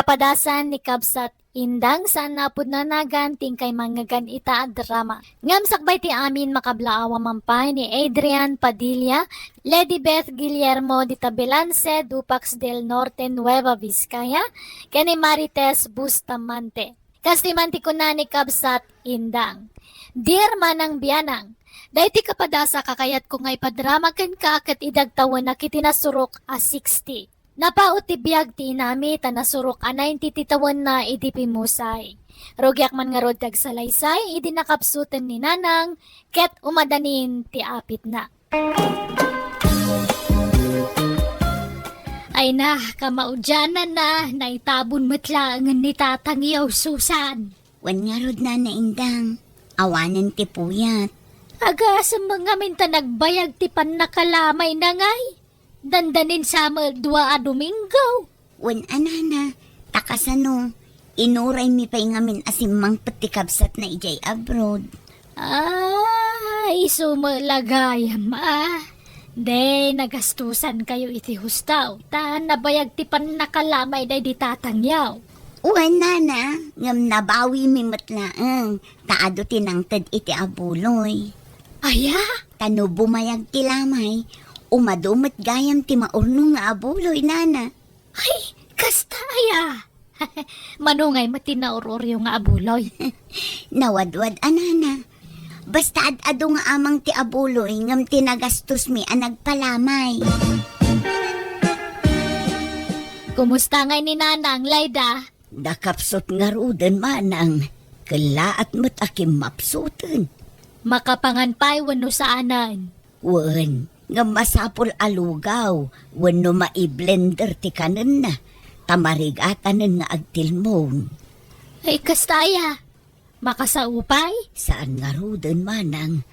kapadasan ni Kabsat Indang saan napud na naganting kay mangagan ita drama. Ngam sakbay ti amin makablaawa mampay ni Adrian Padilla, Lady Beth Guillermo de Tabelance, Dupax del Norte, Nueva Vizcaya, kani Marites Bustamante. Kastimanti ko na ni Kabsat Indang. Dear Manang Bianang, dayti kapadasa kakayat ko ngay padrama ken ka ket idagtawan na kitinasurok a 60. Napautibiyag ti inami tanasurok a 90 titawan na idipimusay. Rogyak man nga rod tagsalaysay idinakapsutan ni Nanang ket umadanin ti apit na. Ay na, kamaudyanan na, naitabon matlangan ni Tatangyaw Susan. Wan nga rod na Indang, awanan ti puyat. Aga sa mga minta nagbayag ti pan nakalamay na ngay. Dandanin sa dua a Domingo. Wan anana, takasano, inuray mi pa'y ngamin asimang patikabsat na ijay abroad. Ay, sumalagayam De, nagastusan kayo iti hustaw. Ta, nabayag ti pan nakalamay day di Tatangyaw. Wan nana, ngam nabawi mi matlaang, taado tinangtad iti abuloy. Aya? Tano bumayag ti lamay, umadumot gayam ti maurno nga abuloy nana. Ay, kastaya. Manungay matinauroryo nga abuloy. Nawadwad anana. Basta ad-ado nga amang ti abuloy ngam tinagastos mi ang nagpalamay. Kumusta ngay ni Nanang, Layda? Nakapsot nga rudan manang, kalaat mo't akim mapsutan. Makapanganpay wano saanan. Wan, nga masapol alugaw, wano maiblender ti kanan na, tamarigatanan nga agtilmon. Ay, kastaya. Makasaupay? Saan nga rudan manang,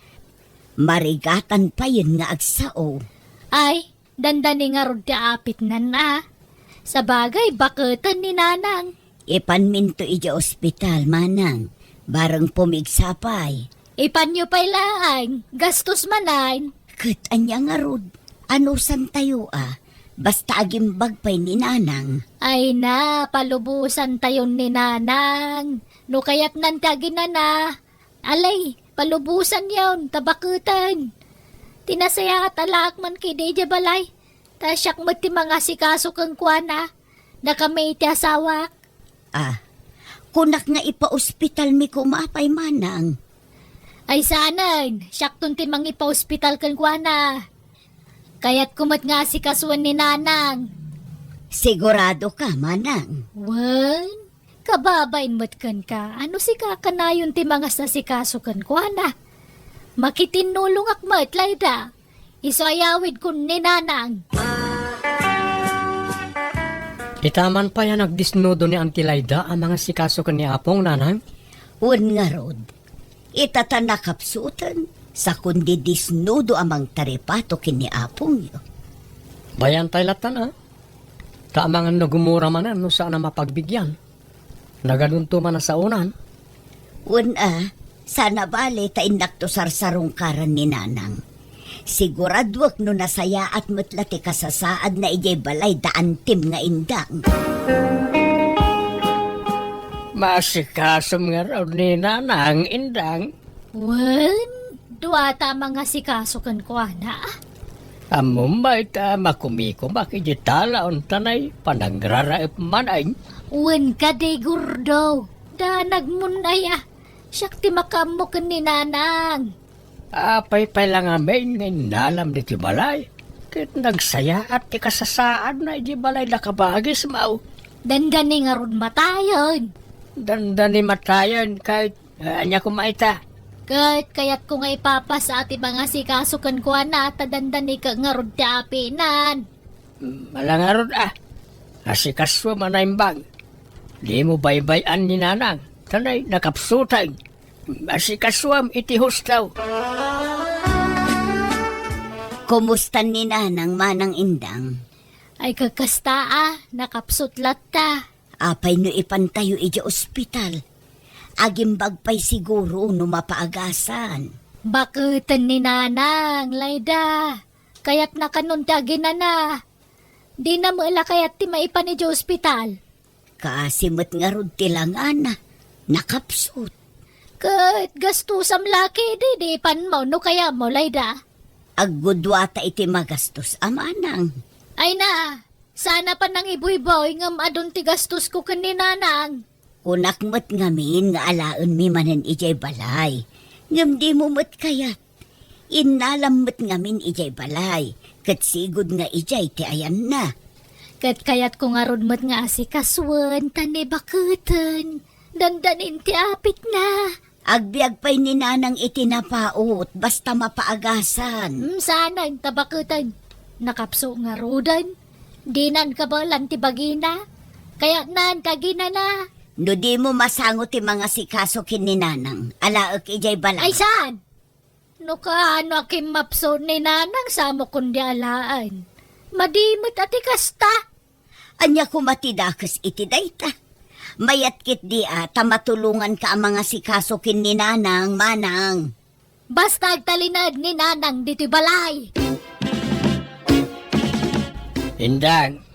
marigatan pa yun nga agsao. Ay, dandani nga rod ti apit na. Sa bagay, baketan ni Nanang. Ipanminto ija ospital manang, barang pumigsapay. Ipanyo pa'y laang, gastos manan. Kat anya nga rod, ano san tayo basta agimbag pa'y ni Nanang. Ay na, palubusan tayon ni Nanang. No kaya't nantagin na. Alay, palubusan yawn, tabakutan. Tinasaya at alaak man kay Deja Balay. Tasyak mo ti mga sikaso kang kuwana. Nakamay ti asawak. Kunak nga ipa-ospital mi kumapay manang. Ay sanan, syakton ti mang ipa-ospital kang kuwana. Kaya't kumat nga sikasuan ni Nanang. Sigurado ka manang. Wan? Kababain mo't kan ka. Ano si kakanayon ti mga sasikaso kan kuwana? Makitinulong akmat, Layda. Isoayawid kun ni Nanang. Itaman pa yan nagdisnudo ni Auntie Layda ang mga sikaso kan ni Apong, Nanang? Wan nga rod, itatanakapsutan sa kundi disnudo amang taripato kini Apong yo. Bayan tayo latan, Taamangan na gumura manan no saan na mapagbigyan. Naganunto man na sa unan. Wan sana bale taindak to sarsarong karan ni Nanang. Siguradwak no nasaya at mutlati kasasaad na ijay balay daan tim nga indang. Masikasom nga raw ni Nanang indang. Wan? Duwata mga sikaso kan kuwana. Amumbay ta makumiko makijitala on tanay panagraraip manay. Wan ka de gurdo. Danag munaya. Siyak ti makammo kan ni Nanang. Apay lang amin ngayon nalam di ti balay. Kit nagsaya at ti kasasaan na di balay nakabagis mau. Dandani nga rod matayon. Dandani matayan kahit anya kumaita. Kaya't ko nga ipapa sa ati mga sikaso kan kuwana at dandani ka nga rod ti apinan. Malangarod Asikaswa manaimbang. Di mo baybayan ni Nanang. Tanay nakapsutay. Asikaswam iti hustaw. Kumusta ni Nanang manang indang? Ay kakasta nakapsutlat ta. Apay no ipantayo ija ospital. Agimbag pa'y siguro no mapaagasan. Bakutan ni Nanang, Layda. Kaya't nakanuntagin na. Di na mo kayat ti maipan ni ospital. Kasimot nga rod tilangana. Nakapsot. Kat gastusam laki di pan mo no kaya mo layda. Agudwata iti magastos amanang. Ay na, sana pa nang iboy-boy ngam adon ti gastos ko kaninanang. Kunakmat ngamin nga alaon mi manen ijay balay. Ngam di mo mat kayat. Inalammat ngamin ijay balay. Kat sigod nga ijay ti ayan na. Kat kayat ko nga rodmat nga asikaswan, tani bakutan. Dandanin ti apit na. Agbiag pa'y ni nanang itinapaot, basta mapaagasan. Sana ang tabakutan. Nakapso nga rodan. Dinan ka ba lang ti bagina? Kaya nan kagina na. No di mo masangot ti mga sikaso kin ni nanang, alaok ijay balay. Ay saan? No ka ano aking mapso ni nanang samo kundi alaan. Madimot ati kasta. Anya kumatidakas iti dayta. Mayat kit di tamatulungan ka ang mga sikaso kin ni nanang, manang. Basta agtalinad ni nanang dito'y balay. Indang,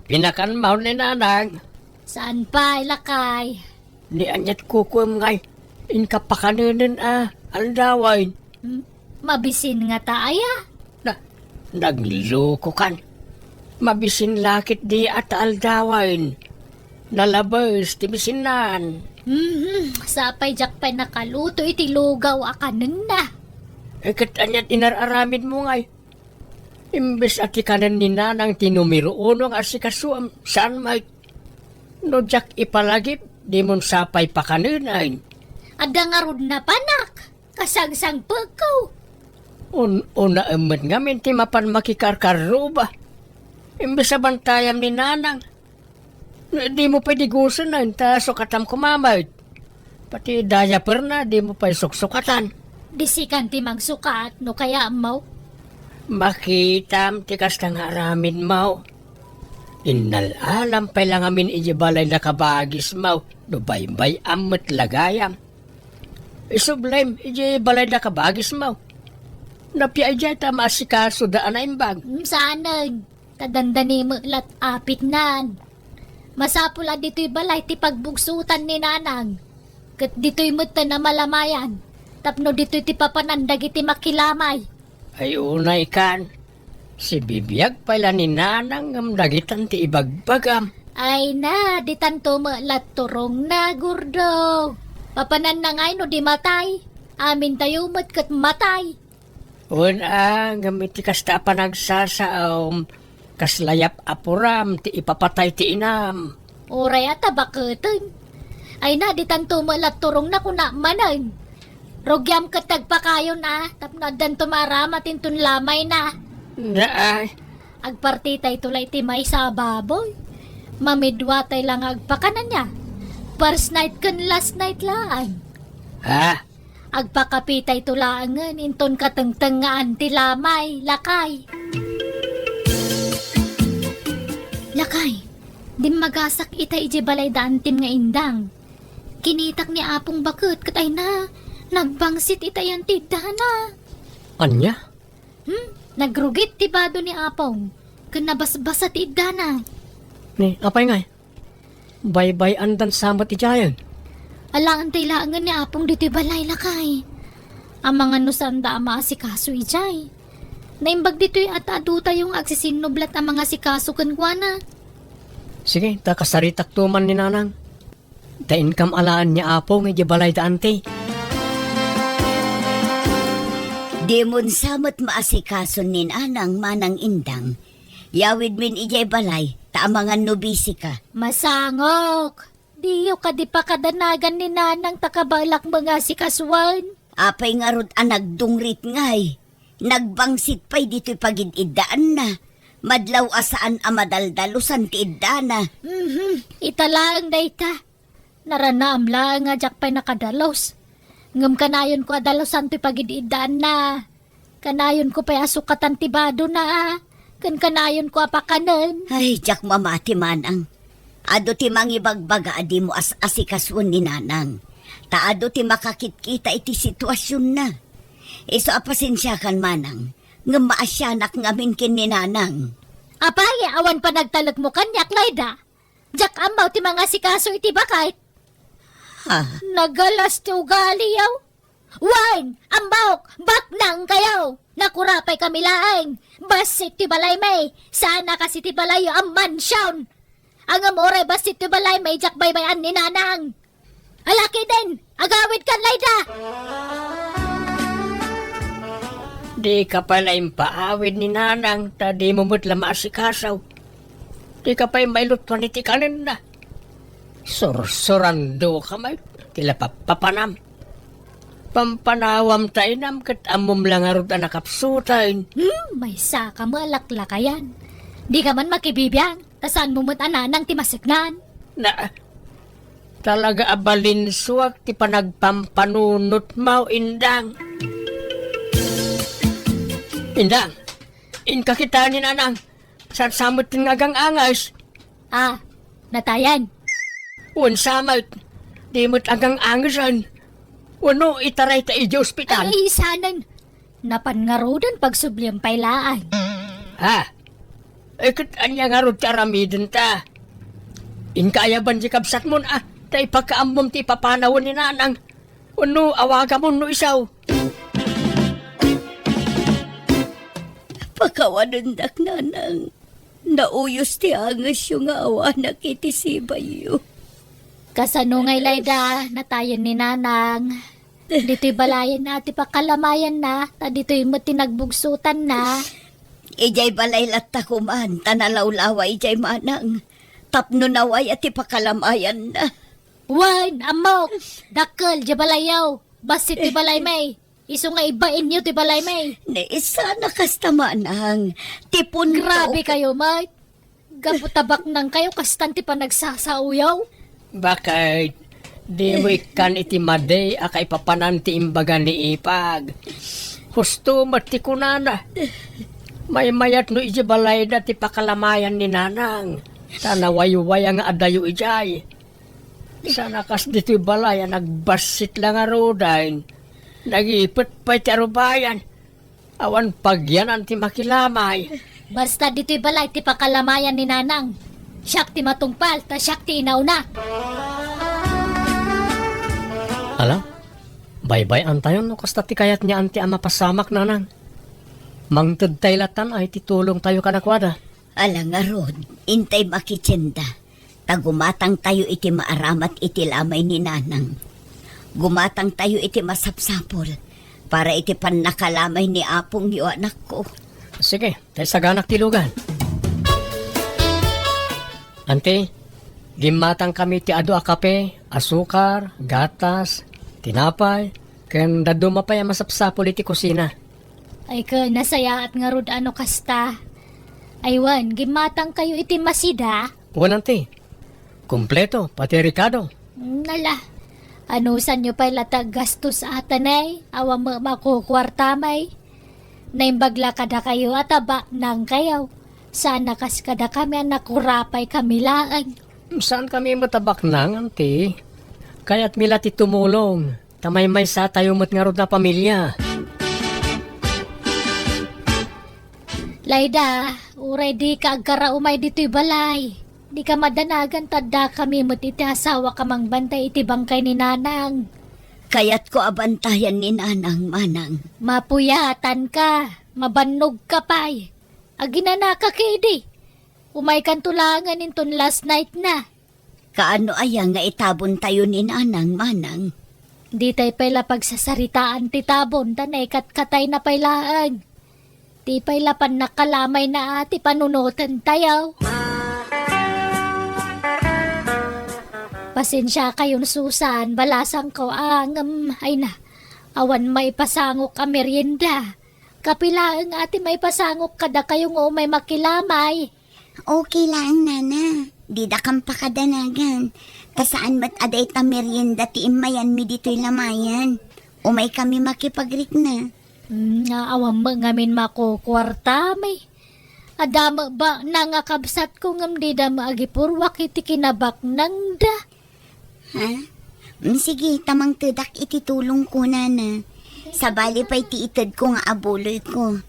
pinakanmaw ni nanang. Saan pa ilakay? Ni anyat kukum ngay. Inkapakanunan aldawain. Mabisin nga taaya. Nagliloko kan. Mabisin lakit di at aldawain. Nalabas ti bisinan. Sapay jakpay nakaluto iti lugaw akanan na. Kat anyat inararamid mo ngay. Imbes at ikanan ni nanang tinumiro uno nga asikasuam saan may nojak ipalagip di mon sapay pakanunain. Ada nga rod na panak. Kasangsang pagkaw. Una emet ngamin ti mapan makikarkaro ba. Imbes sa bantayam ni nanang. Di mo pa digusan na ta sukatam kumamay. Pati daya perna di mo pa suksukatan. Disikan ti magsukat no kaya mo. Makitam ti kastang haramin mau. Inalalam pa lang amin ijibalay na kabagis mau. No bay-bay amat lagayam. Isublime ijibalay na kabagis mau. Napia ijay ta maasikaso daan na imbag. Saanan? Tadandani mo lat apit nan. Masapula dito'y balay ti pagbugsutan ni nanang. Kat dito'y mutta na malamayan. Tapno dito'y ti papanandag iti makilamay. Ay unay kan. Si bibiyag pala ni nanang ngam dagitan ti ibagbagam. Ay na, di tanto lat turong na gurdo. Papanan na ngay no di matay. Amin tayo kat matay. Una, gamit ti kasta pa nagsasaom. Kaslayap apuram, ti ipapatay ti inam. Oray at tabakatan. Ay na, di tanto lat turong na kuna manan. Rogyam katagpakayo na, tapno dan tumaramatin tun lamay na. Naay, Agpartitay tulay ti may sa baboy. Mamidwatay lang agpakanan niya. First night kan last night lang. ha? Agpakapitay tulaangan inton katengtengaan ti lamay, lakay. Lakay, di magasak itay ije balay daan tim nga indang. Kinitak ni apong bakit katay na. Nagbangsit itayan ti dana. Anya? Nagrugit ti bado ni apong. Kanabasbasa ti dana. Ni, apay ngay. Bay-bay andan samat ijayan. Alaan tay laangan ni apong dito'y balay lakay. Ang mga nusanda ang maasikaso ijay. Naimbag dito'y at aduta yung agsisinublat ang mga sikaso kankwana. Sige, takasaritak tuman ni nanang. Dain kam alaan niya apo nga balay da ante. Di mon samot maasikaso ni nanang manang indang. Yawid min ijay balay, taamangan nobisi ka. Masangok! Diyo ka di pa kadanagan ni nanang takabalak mga sikaswan. Apay nga rod nagdungrit ngay. Nagbangsit pa'y dito'y pagididaan na. Madlaw asaan amadaldalusan ti iddana. Italaang dayta. Naranaam lang nga jak pa'y nakadalos. Ngam kanayon ko adalosan to'y pagididaan na. Kanayon ko pa'y asukatan tibado na. Kanayon ko apakanan. Ay, jak mamati manang. Ado ti mangibagbaga adi mo asikaswan ni nanang. Taado ti makakitkita iti sitwasyon na. Iso apasensya kan manang. Nga maasyanak ngamin kin ni nanang. Apay, awan pa nagtalog mo kanyak, Layda. Jak ambaw ti mga sikaso iti bakit. Ha? Nagalas ti ugali yaw. Wine, ambawk, baknang kayaw. Nakurapay kami laeng. Basit ti balay may. Sana kasi ti balay ang mansyon. Ang amore basit ti balay may jak baybayan ni nanang. Alaki din, agawid kan Layda. Di ka pala impaawid ni nanang, ta di mo mo't lama asikasaw. Di ka pa imailutwan iti kanin na. Sursurando ka may, tila papanam. Pampanawam ta inam, kat amom lang arod na nakapsutain. May saka mo alaklakayan. Di ka man makibibiyang, tasan mo mo't ananang timasignan. Na, talaga abalinsuak ti panagpampanunot mau indang. Indang, inka kita ni nanang, sasamot ng agang angas. Ah, natayan. Unsamot, di mo't agang angasan. Uno itaray ta iji ospital. Ay, isanan. Napangarodan pagsubliyang pailaan. Ha? Ikot anya nga ro ti aramidin ta. Inkayaban di kabsat mo na, ta ipakaambom ti papanawon ni nanang. Uno awaga mo no isaw. Pakawanundak nanang. Nauyos ti angas yung awa na kitisibay yu. Kasano ngay Layda, natayan ni nanang. Dito'y balayan na, ti pakalamayan na, ta dito'y mo tinagbugsutan na. Ijay balay latta kuman, tanalawlawa ijay manang. Tapno naway at ipakalamayan na. Wine, amok, dakkel, di balayaw, basit ti balay may. Iso nga ibain niyo ti balay may. Naisa na kasta manang. Tipon Grabe kayo, mate. Gabutabak nang kayo, kastan ti pa nagsasauyaw. Bakit? Di mo ikan iti maday akay papananti imbaga ni ipag. Husto matikunana. May mayat no iji balay na ti pakalamayan ni nanang. Tanaway-way ang adayo ijay. Sana kas dito'y balay nagbasit lang arodain. Nag-ipot pa iti arubayan. Awan pagyan ti makilamay. Basta dito'y balay ti pakalamayan ni nanang. Siyak ti matungpal, ta siyak ti inauna. Ala, baybay antayon no kasta ti kayat niya anti ama pasamak nanang. Mangtod tayo latan ay titulong tayo kanakwada. Alang nga rod, intay makitsinda. Tagumatang tayo iti maaramat iti lamay ni nanang. Gumatang tayo iti masapsapol para iti panakalamay ni apong yu anak ko. Sige, tayo saganak tilugan. Ante, gimatang kami ti ado a kape, asukar, gatas, tinapay, ken daduma pa yung masapsapol iti kusina. Ay ka, nasaya at nga rod ano kasta. Aywan, gimatang kayo iti masida. Ante, kumpleto, pati Ricardo. Nala, ano san nyo pa ilatag gastos atanay? Awa mo makukwartamay. Naimbagla kada kayo at aba nang kayaw. Sana kas kada kami ang nakurapay kami lang. Saan kami matabak nang, ante? Kaya't mila ti tumulong. Tamay-may sa tayo mo't nga rod na pamilya. Layda, uray di ka agkara umay dito'y balay. Di ka madanagan tadda kami mo't iti asawa ka mang bantay iti bangkay ni nanang. Kaya't ko abantayan ni nanang manang. Mapuyatan ka, mabannog ka pa'y. Aginana ka kidi. Umay kan tulangan inton last night na. Kaano aya nga itabon tayo ni nanang manang? Di tayo pala pagsasaritaan ti tabon, tanay katay na pailaan. Di pala pan nakalamay na ati panunutan tayo. Pasensya kayon Susan, balasang ko ay na. Awan may pasangok ka merienda. Kapilaan ati may pasangok kada kayong may makilamay. Okay lang, nana. Di da kang pakadanagan. Kasaan mat aday ta merienda ti imayan mi dito'y lamayan. Umay kami makipagrik na. Nga awam mo ngamin makukwarta may. Adama ba nangakabsat ko ngam di da maagipurwak iti kinabak nang da. Ha? Sige, tamang tudak ititulong ko, nana. Sabali pa iti itad ko nga abuloy ko.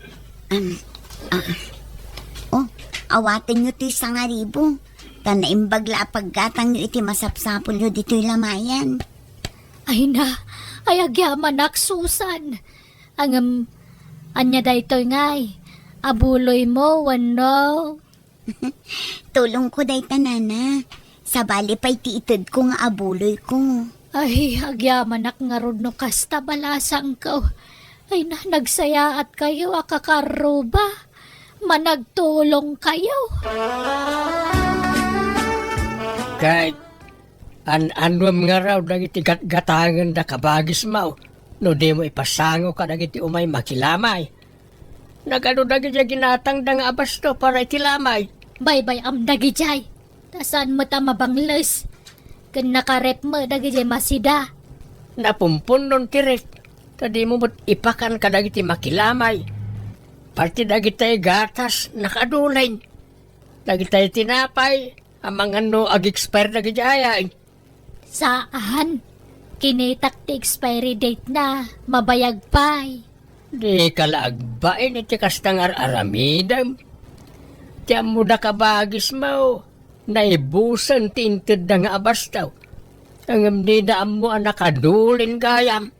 Awatin nyo ti 1,000. Tanaimbagla paggatang iti masapsapol yo dito'y lamayan. Ay na, ay agyaman nak Susan. Anya daytoy ngay, abuloy mo, wano. Tulong ko day tanana. Sa bali pa'y tiitid ko nga abuloy ko. Ay, agyaman nak nga rod no kasta balasang ko. Ay na, nagsaya at kayo, akakaruba. Managtulong kayo. Kahit anwam nga raw dagiti gatangan da kabagis mo. No di mo ipasango ka dagiti umay makilamay. Nagano dagiti ginatang da nga abasto para itilamay. Bye-bye am dagijay. Tasan mo ta mabangles. Kan nakarep mo dagijay masida. Napumpun nun tirik. Tadi mo mo't ipakan ka dagiti makilamay. Parti dagiti gatas nakadulain. Dagiti tinapay. Amang ano ag-expire dagiti ayay. Saan? Kinitak ti expiry date na. Mabayag pa'y. Di kalagbain iti kastang aramidam. Ti amuda kabagis mo. Naibusan ti intid da nga abastaw. Ang di da mo nakadulin gayam.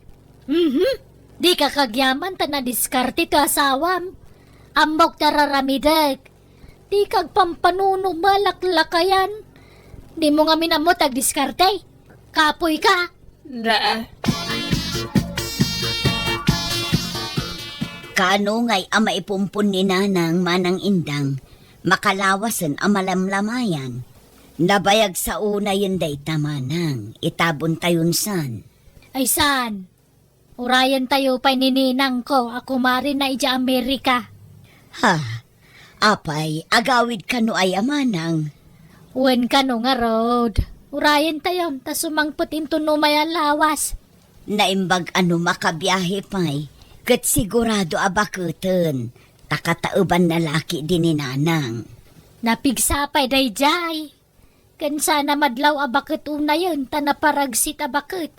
Di ka kagyaman ta na diskarte to asawam. Ambok tararamidag. Di kag pampanuno malaklakayan. Di mo nga minamot ag diskarte. Kapoy ka. Da. Kano ngay ama ipumpun ni nanang manang indang, makalawasan ang malamlamayan. Nabayag sa una yun day tamanang, itabon tayon san. Ay san? Urayan tayo pa nininang ko. Ako marin na ija Amerika. Ha, apay, agawid ka no ay amanang. Wen ka no nga road. Urayan tayo. Ta sumangput into no maya lawas. Naimbag ano makabiyahe pa'y, kat sigurado abakutan, takatauban na laki din ni nanang. Napigsapay day jay. Kan sana madlaw abakit una yun. Ta naparagsit abakit.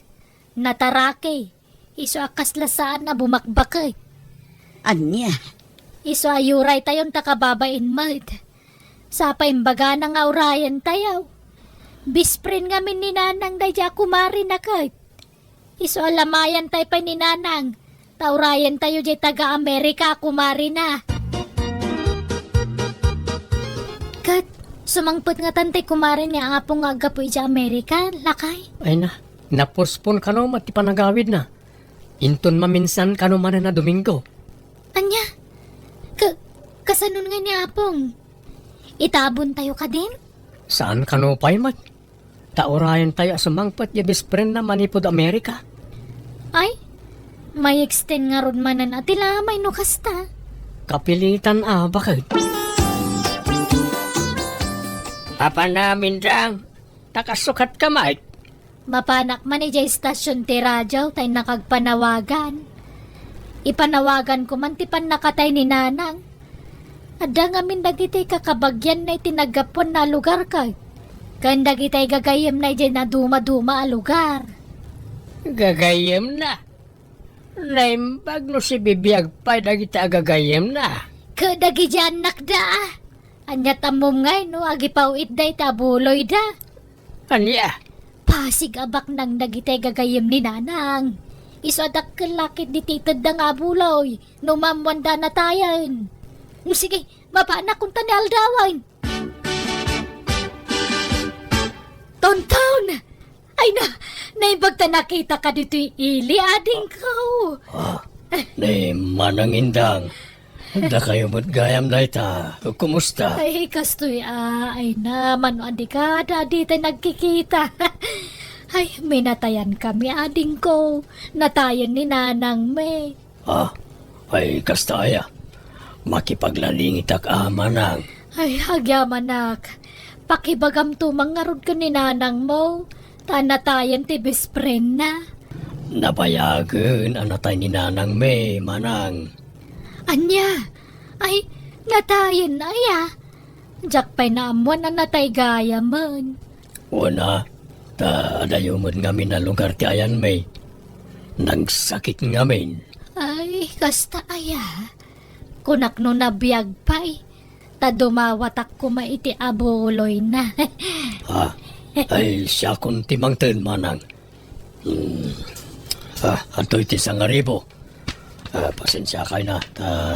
Natarake. Iso akas lasaan na bumakbakit. Anya, Iso ayuray tayon takababain mat. Sapa imbaga na nga urayan tayo. Bisprin nga min ni nanang dayja kumari na kat. Iso alamayan tayo pa ni nanang. Taurayan tayo jay taga Amerika kumari na. Kat, sumangput nga tante kumari niya apong agapoy jay Amerika, lakay. Ay na. Napospon ka no mati panagawid na. Inton maminsan ka no man na Domingo. Anya, kasanon nga niya apong. Itabon tayo ka din? Saan ka no pa'y mat? Taurayan tayo sumangpat ya bispren na manipod Amerika. Ay, may extend nga ron manan at ilamay no kasta. Kapilitan bakit? Papa namin dang, takasukat ka Mike. Mapanak man ijay stasyon ti radyo tay nakagpanawagan. Ipanawagan ko man ti pan nakatay ni nanang. Adda nga min dagiti kakabagyan na itinagapon na lugar kay. Kan dagiti gagayem na ijay na duma-duma a lugar. Gagayem na. Naimbag no si bibiyag pa dagiti agagayem na. Kadagi dyan nakda. Anya tamom ngay no agi pawit day tabuloy da. Anya? Pasig abak nang dagiti gagayem ni nanang. Isodak kalakit di titad da nga buloy. No mamwanda na tayan. Sige, mapanak kung tanal dawan. Tonton! Ay na, naibag ta nakita ka dito'y ili, ading ko. Ni manang indang. Da kayo mo't gayam na ita. Kumusta? Ay, kastoy, ay naman, adi ka, dadi tayo nagkikita. Ay, may natayan kami, ading ko. Natayan ni nanang may. Ay kastaya. Makipaglalingit ak amanang. Ay, hagyamanak. Pakibagam tumang ngarod ka ni nanang mo. Tanatayan ti bespren na. Napayagan anatay ni nanang may manang. Anya, ay, natayan na ya. Diyak pa'y naamuan na natay gaya man. Una, adayo mo't ngamin na lugar ti ayan may. Nagsakit ngamin. Ay, kasta aya. Kunak no nabiyag pa'y. Ta dumawatak ko maiti abuloy na. Ay, siya kung timangtin manang. Ato iti sangaribo. Pasensya kayo na.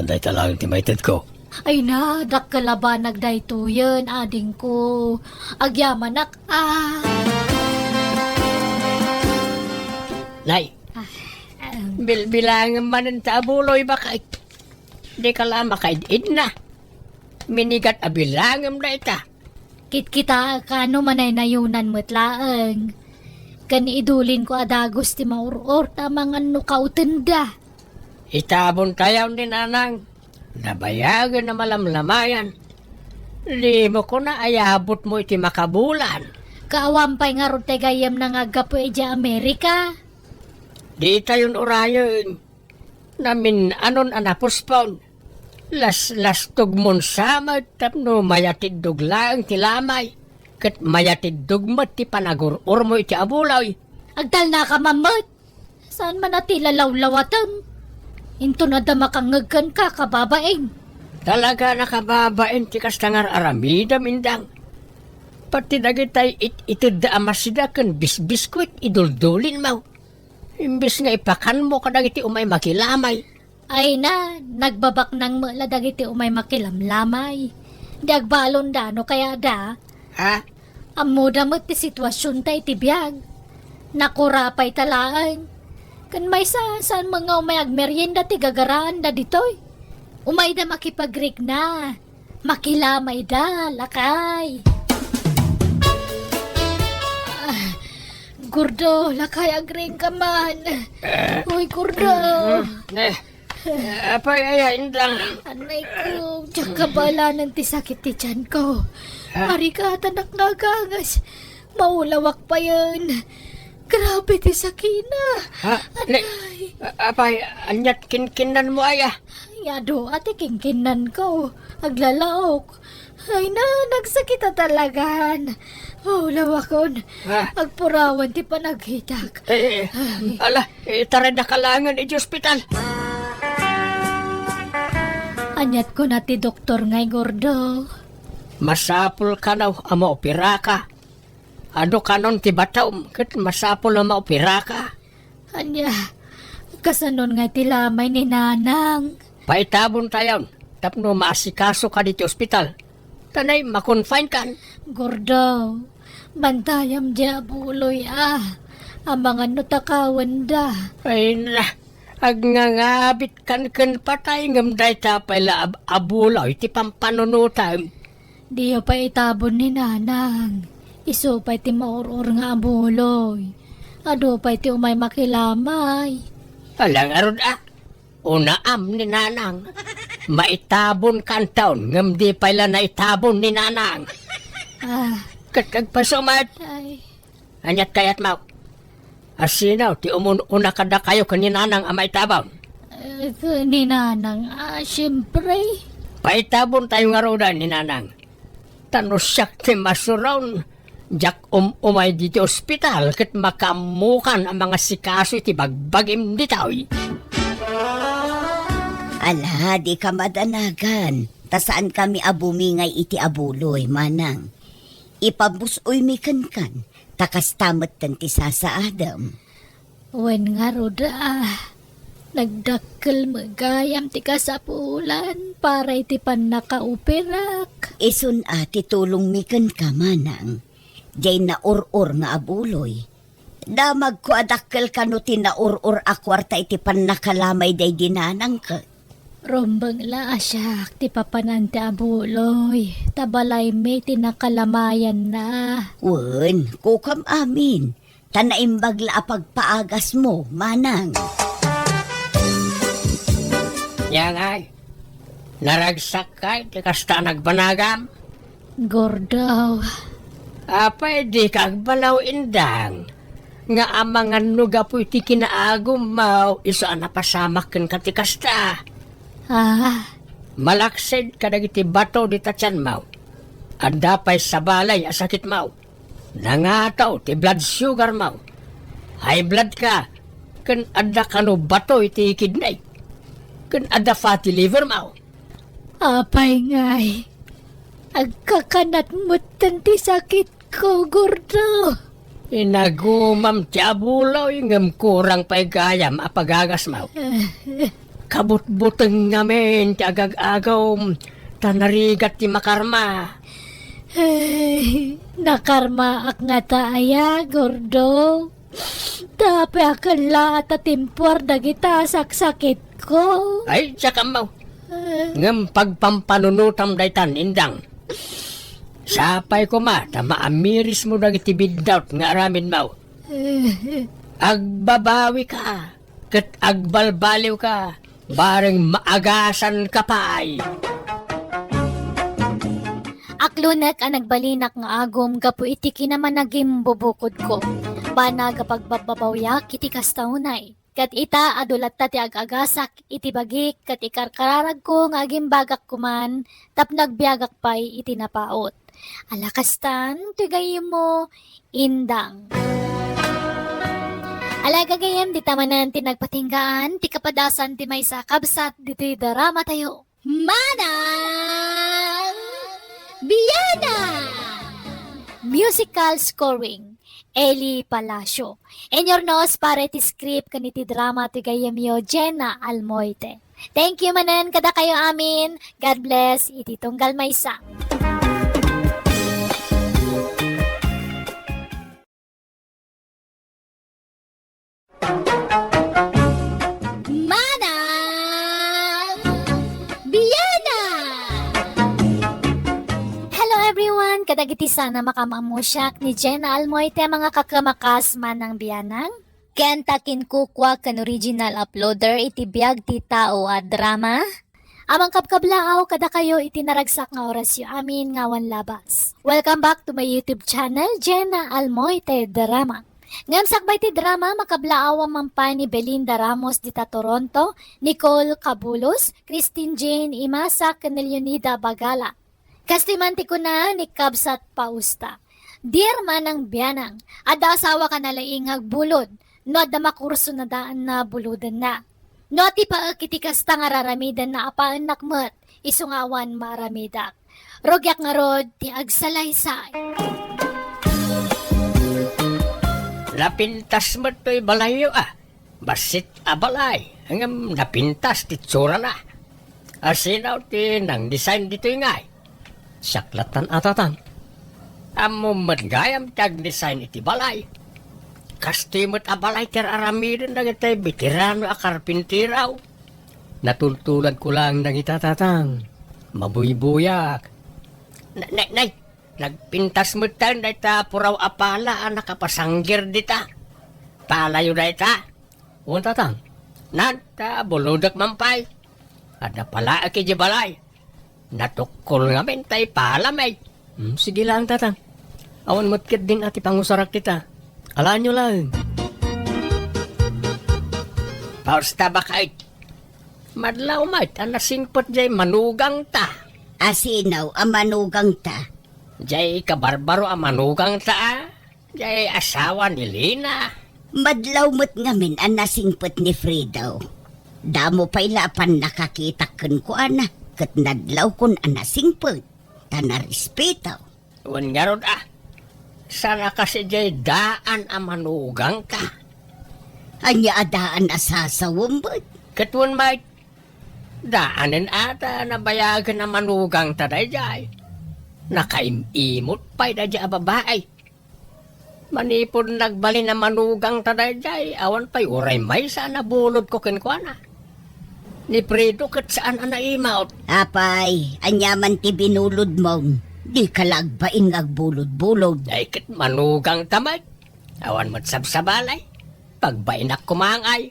Dahi talagang timaited ko. Ay na, dakkalabanag dayto yan, ading ko. Agyamanak, Nay, bilangan man ta abuloy baka di ka lang makaidid na. Minigat abilangam na ita. Kit-kita kano manay nayunan matlaang. Kani idulin ko adagos ti mauror tamang ano kautenda. Itabon tayaw ni nanang. Nabayagan na malamlamayan. Di mo ko na ayabot mo iti makabulan. Kaawampay nga ron tegayam na nga gapo eja Amerika. Di tayon orayon. Namin anon anapospon. Las tugmon sama tapno mayatid duglaang tilamay. Kat mayatid dugmat ti panagurur mo iti abulaw. Agdal na ka mamot. Saan man ati lalawlawatan? Into na damakangagkan ka kababaeng. Talaga nakababain ti kastangar aramida mindang. Pati dagitay itid da amasida kan biskwit iduldulin mo. Imbis nga ipakan mo kadagiti umay makilamay. Ay na, nagbabak ng maladag iti umay makilamlamay. Di agbalon da no kaya da. Ha? Amuda mo ti sitwasyon tay ti biyag. Nakurapay talaan. Kan may saan mga umay agmeryenda ti gagaraan da ditoy. Umay da makipagrik na. Makilamay da, lakay. Gordo, lakay agring ka man. Uy, Gordo. Apay indang. Anay ko, tiyak kabala ng ti sakit ti tiyan ko. Mari ka, tanak nagangas. Maulawak pa yan. Grabe ti sakina. Apay, anyat kinkinan mo aya. Yado, ate kingkinan ko. Aglalaok. Ay na, nagsakit na talagan. Maulawakon. Agpurawan ti panaghitak. Taray na kalangan iti ospital. Anyat ko na ti doktor ngay gordo. Masapul ka na maopira ka. Ano kanon ti bataw, kat masapul na maopira ka. Anya, kasanon nga ti lamay ni nanang. Paitabon tayon, tapno maasikaso ka dito ospital. Tanay, makonfine kan. Gordo, bantayam di abuloy Ang mga nutakawan da. Ay na, agngangabit kan patay ngam day tapay la abulaw, iti pampanunutan. Diyo pa itabon ni nanang. Iso pa iti maurur nga abuloy. Ado pa iti umay makilamay. Alang arod unaam ni nanang. Maitabon kan taon, ngam di pala na itabon ni nanang. Katagpasumat, Ay, anyat kayat mau. Asinaw, ti una kada kayo kaninanang amay tabon. ni nanang, siyempre. Paitabon tayo nga roda ni nanang. Tanusyak ti masuron. Jak umay dito ospital kat makamukan ang mga sikaso iti bagbagim ditoy. Ala, di ka madanagan. Tasaan kami abumingay iti abuloy, manang. Ipabusoy mi kan, takas tamat tanti sa Adam. Wen nga roda, nagdakkel magayam ti kasapulan para iti pan nakauperak. Isun ati tulong mi kan ka, manang. Jay na or nga abuloy. Damag ko adakkel kano tinaurur akwarta iti pan nakalamay day dinanang ka. Rombang la asyak ti papanante abuloy. Tabalay may tinakalamayan na. Wen, kukam amin. Tanaimbag la pagpaagas mo, manang. Yang ay, naragsak kay, di kasta nagbanagam. Gordo, Pwede kag balaw indang. Nga amangan nuga po iti kinaagom mau, isa na pasamak ken katikasta. Malaksid kadag iti bato di tatyan mau. Anda pa'y sa balay asakit mau. Nangataw ti blood sugar mau. High blood ka. Ken ada kano bato iti kidney. Ken ada fatty liver mau. apay ngay. Agkakanat mo tanti sakit ko, gordo. Inagumam ti abulaw yung kurang paigayam apagagas mo. Kabut-buteng ngamin ti agag-agaw tanarigat ti makarma. Ay, nakarma ak nga taaya, gordo. Tapi akala at timpor dagita saksakit ko. Ay, tsaka mo. Ngam pagpampanunutam daytan indang. Sapay ko ma, maamiris mo dagiti biddaut nga aramin mo. Agbabawi ka, kat agbalbaliw ka, bareng maagasan ka pa ay. Aklunak ang nagbalinak nga agom gapu iti kinaman naging bubukod ko. Bana kapag bababawyak iti kastaunay. Kat ita adulat ta ti agagasak iti bagik kat ikarkararag ko nga aging bagak kuman tap nagbiagak pay iti napaot. Alakastan, tigay mo, indang. Alaga gayam di tamanan ti nagpatinggaan, ti kapadasan ti may sakabsat di ti darama tayo. Manang Biyana! Musical scoring, Eli Palacio. Enyornos para ti script kaniti drama ti gayam yo Jenna Almoite. Thank you manan kada kayo amin. God bless, iti tunggal maysa. Manang Biyana! Hello everyone! Kadagiti sana makamamusyak ni Jenna Almoite mga kakamakas manang biyanang. Ken takin kukwa kan original uploader iti biag ti tao at drama. Amang kapkablaaw kada kayo iti naragsak nga orasyo amin ngawan labas. Welcome back to my YouTube channel, Jenna Almoite Drama. Ngam sakbay ti drama makablaaw ang mampay ni Belinda Ramos dita Toronto, Nicole Cabulos, Christine Jane Imasa, ken Leonida Bagala. Kastimanti ko na ni Kabsat Pausta. Dear manang biyanang, ada asawa ka na laingag bulod, no ada makurso na daan na buludan na. No ti paakiti kasta nga raramidan na apaan nakmet, isungawan maramidak. Rogyak nga rod, ti agsalaysay. Napintas mo to'y balayo Basit abalay. Hanggang napintas ti tsura na. Asinaw ti nang design dito ngay. Saklatan atatan. Amo matgayam tag design iti balay. Kastimot abalay ter aramirin na itay veterano a karpintiraw. Natultulan ko lang ng itatatang. Mabuy-buyak. Nay! Nagpintas mo tayo na ita puraw apala nakapasanggir dita. Palayo na ita. Untatang. Nanta buludak mampay. At napala aki di balay. Natukol nga mentay pala may. Sige lang tatang. Awan mo't din ati pangusarak kita. Alaan nyo lang. Pausta ba kahit? Madlaw mait, anasingpot jay manugang ta. Asinaw ang manugang ta. Jay kabarbaro ang manugang ta. Jay asawa ni Lina. Madlaw mo't ngamin ang nasingpot ni Fridaw. Damo pa'y lapan nakakita ko ana. Kat nadlaw kun ang nasingpot. Tanarispitaw. Wan nga ron Sana kasi jay daan ang manugang ka. Anya adaan asasawambot. Katwan mait. Daanin ata na bayagan ang manugang ta jay. Nakaimimot pa'y da dya babae. Manipon nagbali na manugang tadayjay, awan pa'y uray may sana bulod ko kinkwana. Ni Predo kat saan ang naimaut. Apay, anyaman ti binulod mong. Di kalagbain agbulod-bulod. Ay kat manugang tamay. Awan mo't sabsabalay. Pagbainak kumangay.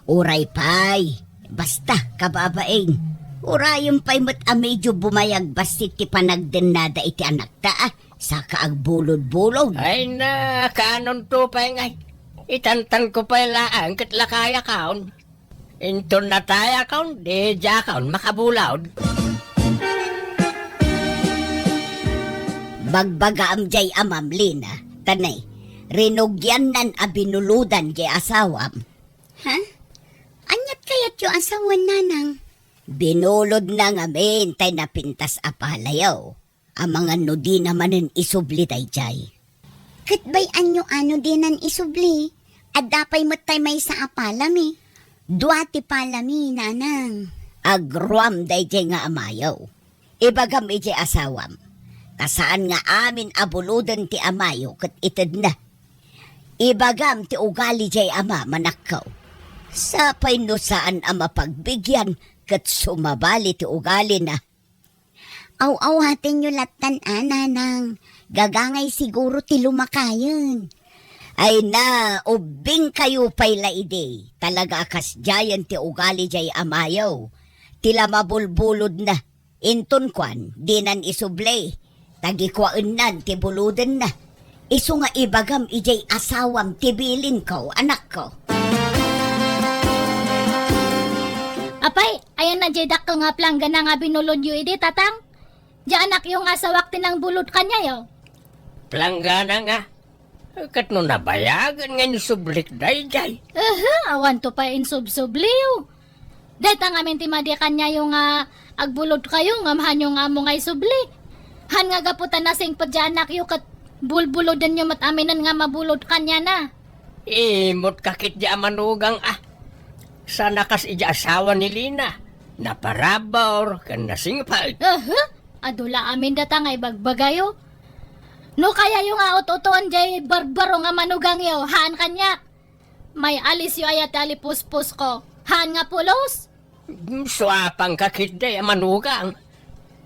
Uray pay, basta kababain. Urayong pa'y mo't medyo bumayag basit ti panagdenada iti anak ta sa kaagbulod-bulod. Ay na, kanon to pa'y ngay. Itantan ko pa'y laang kat lakaya kaon. Inton na taya kaon, di dya kaon makabulaod. Bagbagaam jay amam Lina, tanay, rinugyan nan abinuludan jay asawam. Ha? Anyat kayat yung asawan nanang? Binulod na ngamin tay napintas apalayaw. Amang ano di namanin isubli dayjay. Katbay anyo-ano dinan isubli. At dapay matay may sa apalami. Duati palami, nanang. Agruam dayjay nga amayaw. Ibagam ijay asawam. Kasaan nga amin abuludan ti amayo kat ited na. Ibagam ti ugali jay ama manakaw. Sapay no saan ama pagbigyan kat sumabali ti ugali na. Aw-aw hatin nyo latan, nanang. Gagangay siguro ti lumakayon. Ay na, ubing kayo pay laide. Talaga akas jayan ti ugali jay amayaw. Tila mabulbulod na. Inton kwan, dinan isublay. Tagikwaan nan, ti buludan na. Isu nga ibagam ijay asawam, tibilin ko, anak ko. Apay, ayan na jay dakkel nga plangga na nga binulod yu ide, tatang. Diya anak yung asawak tinang bulod kanya yo. Planggana nga. Kat no nabayagan nga ni sublik dayjay. Awan to pa insub-subliw. Dahil tang amin ti madi kanya yung agbulod kayo, ngamahan yung amo nga isubli. Han nga gaputan na sing padyanak yung kat bulbulodan yung mat aminan nga mabulod kanya na. Imot kakit di amanugang Sana kas ija asawa ni Lina. Naparabaw kan nasingpal. Adula amin data nga ibagbagayo. No kaya yung aot-otoan jay barbaro nga manugang yo, haan kanya. May alis yo ayat alipuspos ko. Haan nga pulos. Suapang kakit di amanugang.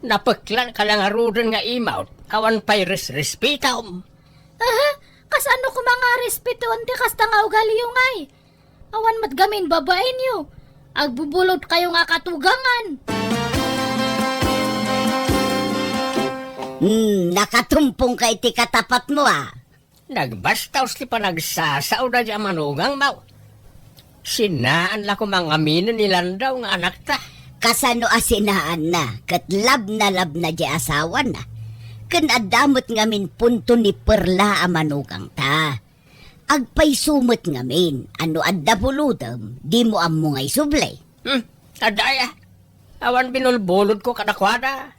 Napaklan ka lang arudan nga imaut. Awan pa'y respetaw. Kasano ko mga respetuan ti kasta nga ugali yung ay. Awan matgamin babaen yo. Agbubulot kayo nga katugangan. Nakatumpong kay ti katapat mo Nagbastaw ti pa nagsasaw na di amanugang mau. Sinaan la ko mga aminin nilandaw nga anak ta. Kasano asinaan na, kat lab na di asawa na. Kan adamot ngamin punto ni Perla amanugang ta. Agpay sumot ngamin, ano adda buludam, di mo amo ngay sublay. Adaya. Awan binulbulod ko kadakwada.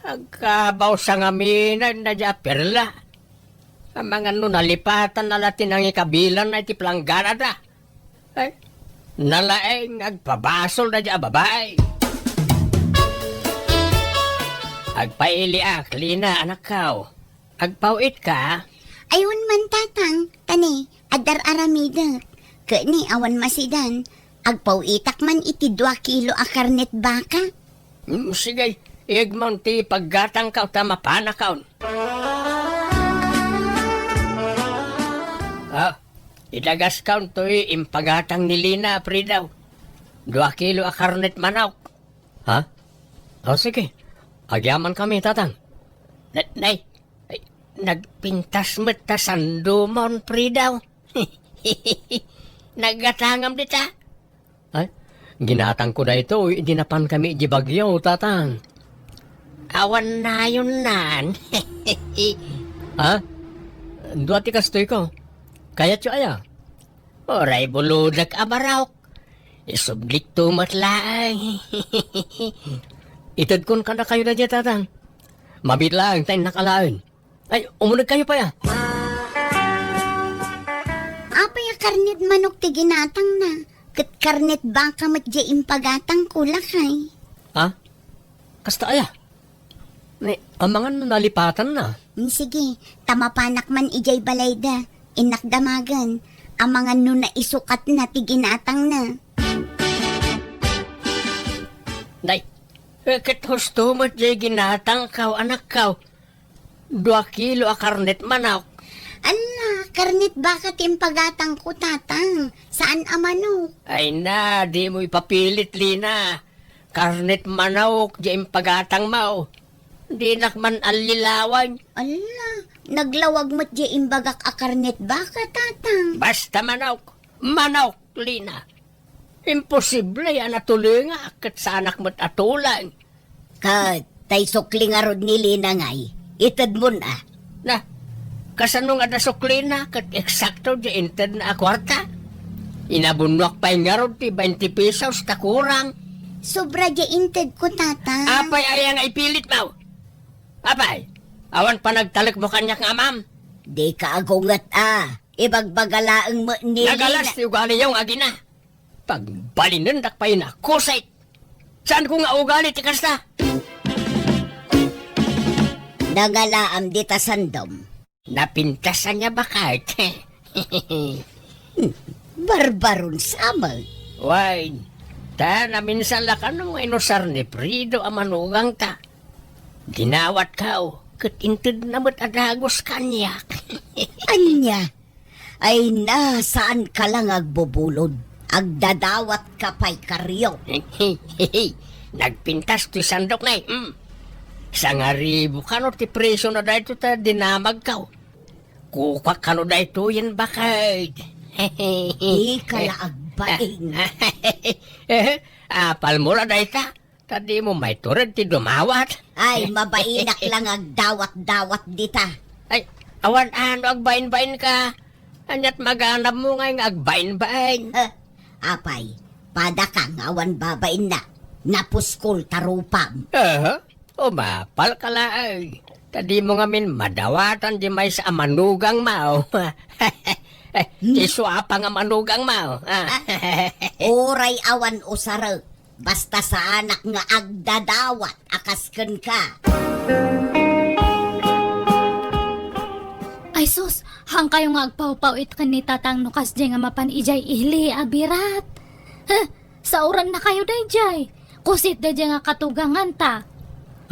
Agkabaw sa ngamin na di Perla. Ang mga nalipatan na latin ang ikabilan na iti planggana da. Ay, nalaeng agpabasol na di babae. Agpaili Lina, anak kao. Agpawit ka. Ayun man tatang, tani, adar aramida. Kani awan masidan, agpawitak man iti 2 kilo a karnet baka. Sige, igmon ti paggatang ka o tama panakaon. Idagas kaon to'y impagatang ni Lina, Pridaw. 2 kilo a karnet manok. Ha? Sige. Agyaman kami, tatang. Nay, nagpintas mo't ta sandumon, Pridaw. Naggatangam dita. Ay, ginatang ko na ito, idinapan kami di bagyo, tatang. Awan na yun nan. Ha? Duwati kastoy ko. Kaya tiyo aya. Oray buludak abaraok. Isublik tumatlaang. Itad kon ka na kayo na dyan, tatang. Mabit lang, tayo nakalain. Ay, umunag kayo pa ya. Apay a karnet manok ti ginatang na. Kat karnet baka matja impagatang kulakay. Ha? Kasta aya. Ang mga nalipatan na. Sige, tamapanak man ijay balayda. Inakdamagan. Ang mga na isukat na ti ginatang na. Day, ket husto mo't jay ginatang kaw, anak kaw. 2 kilo a karnet manok. Ala, karnet baka ti impagatang ko tatang. Saan amano? Ay na, di mo ipapilit, Lina. Karnet manok, jay pagatang mau. Di nakman alilawan. Ala, naglawag mo't di imbagak a karnet baka tatang. Basta manok. Manok, Lina. Imposible yan natuloy nga kat sa anak mo't atulan. Kat tay sukli nga rod ni Lina ngay, itad mo na. Na, kasano nga nasukli na kat eksakto di inted na kwarta. Inabunwak pa nga rod ti 20 pesos ta kurang. Sobra di inted ko tatang. Apay ayang ipilit mo. Apay, awan pa nagtalik mo kanyak nga, ma'am. Di ka agungat Ibagbagalaang mo nilina. Nagalas ti ugali yung agina. Pagbalinundak pa yun kusay. Saan ko nga ugali ti kasta? Nangalaam di ta sandom. Napintasan niya ba kahit? Barbaron samag. Why, na minsan la ka nung inusar ni Prido ang manugang ta. Ginawat ka katintid na mo't adagos kanyak. Anya, ay nasaan ka lang agbubulod? Agdadawat ka pa'y karyo. Nagpintas ti sandok na Sa nga ribo ka no ti preso na dahito ta dinamag ka. Kukwak ka no dahito yan bakay. Di ka laagbaing. Apal mo na dahita. Tadi mo may turad ti dumawat. Ay, mabainak lang agdawat-dawat dita. Ay, awan ano agbain-bain ka. Anyat maganap mo nga yung agbain-bain. Apay, pada kang awan babain na. Napuskol tarupam. Umapal ka laay. Tadi mo nga min madawatan di may sa manugang mao. Iswa pa nga manugang mao. Oray awan usara. Basta sa anak nga agdadawat, akasken ka. Ay sus, hang kayo nga agpaw-pawit ka ni tatang nukas di nga mapan ijay ihli abirat. Sa oran na kayo dayjay. Kusit da nga katugangan ta.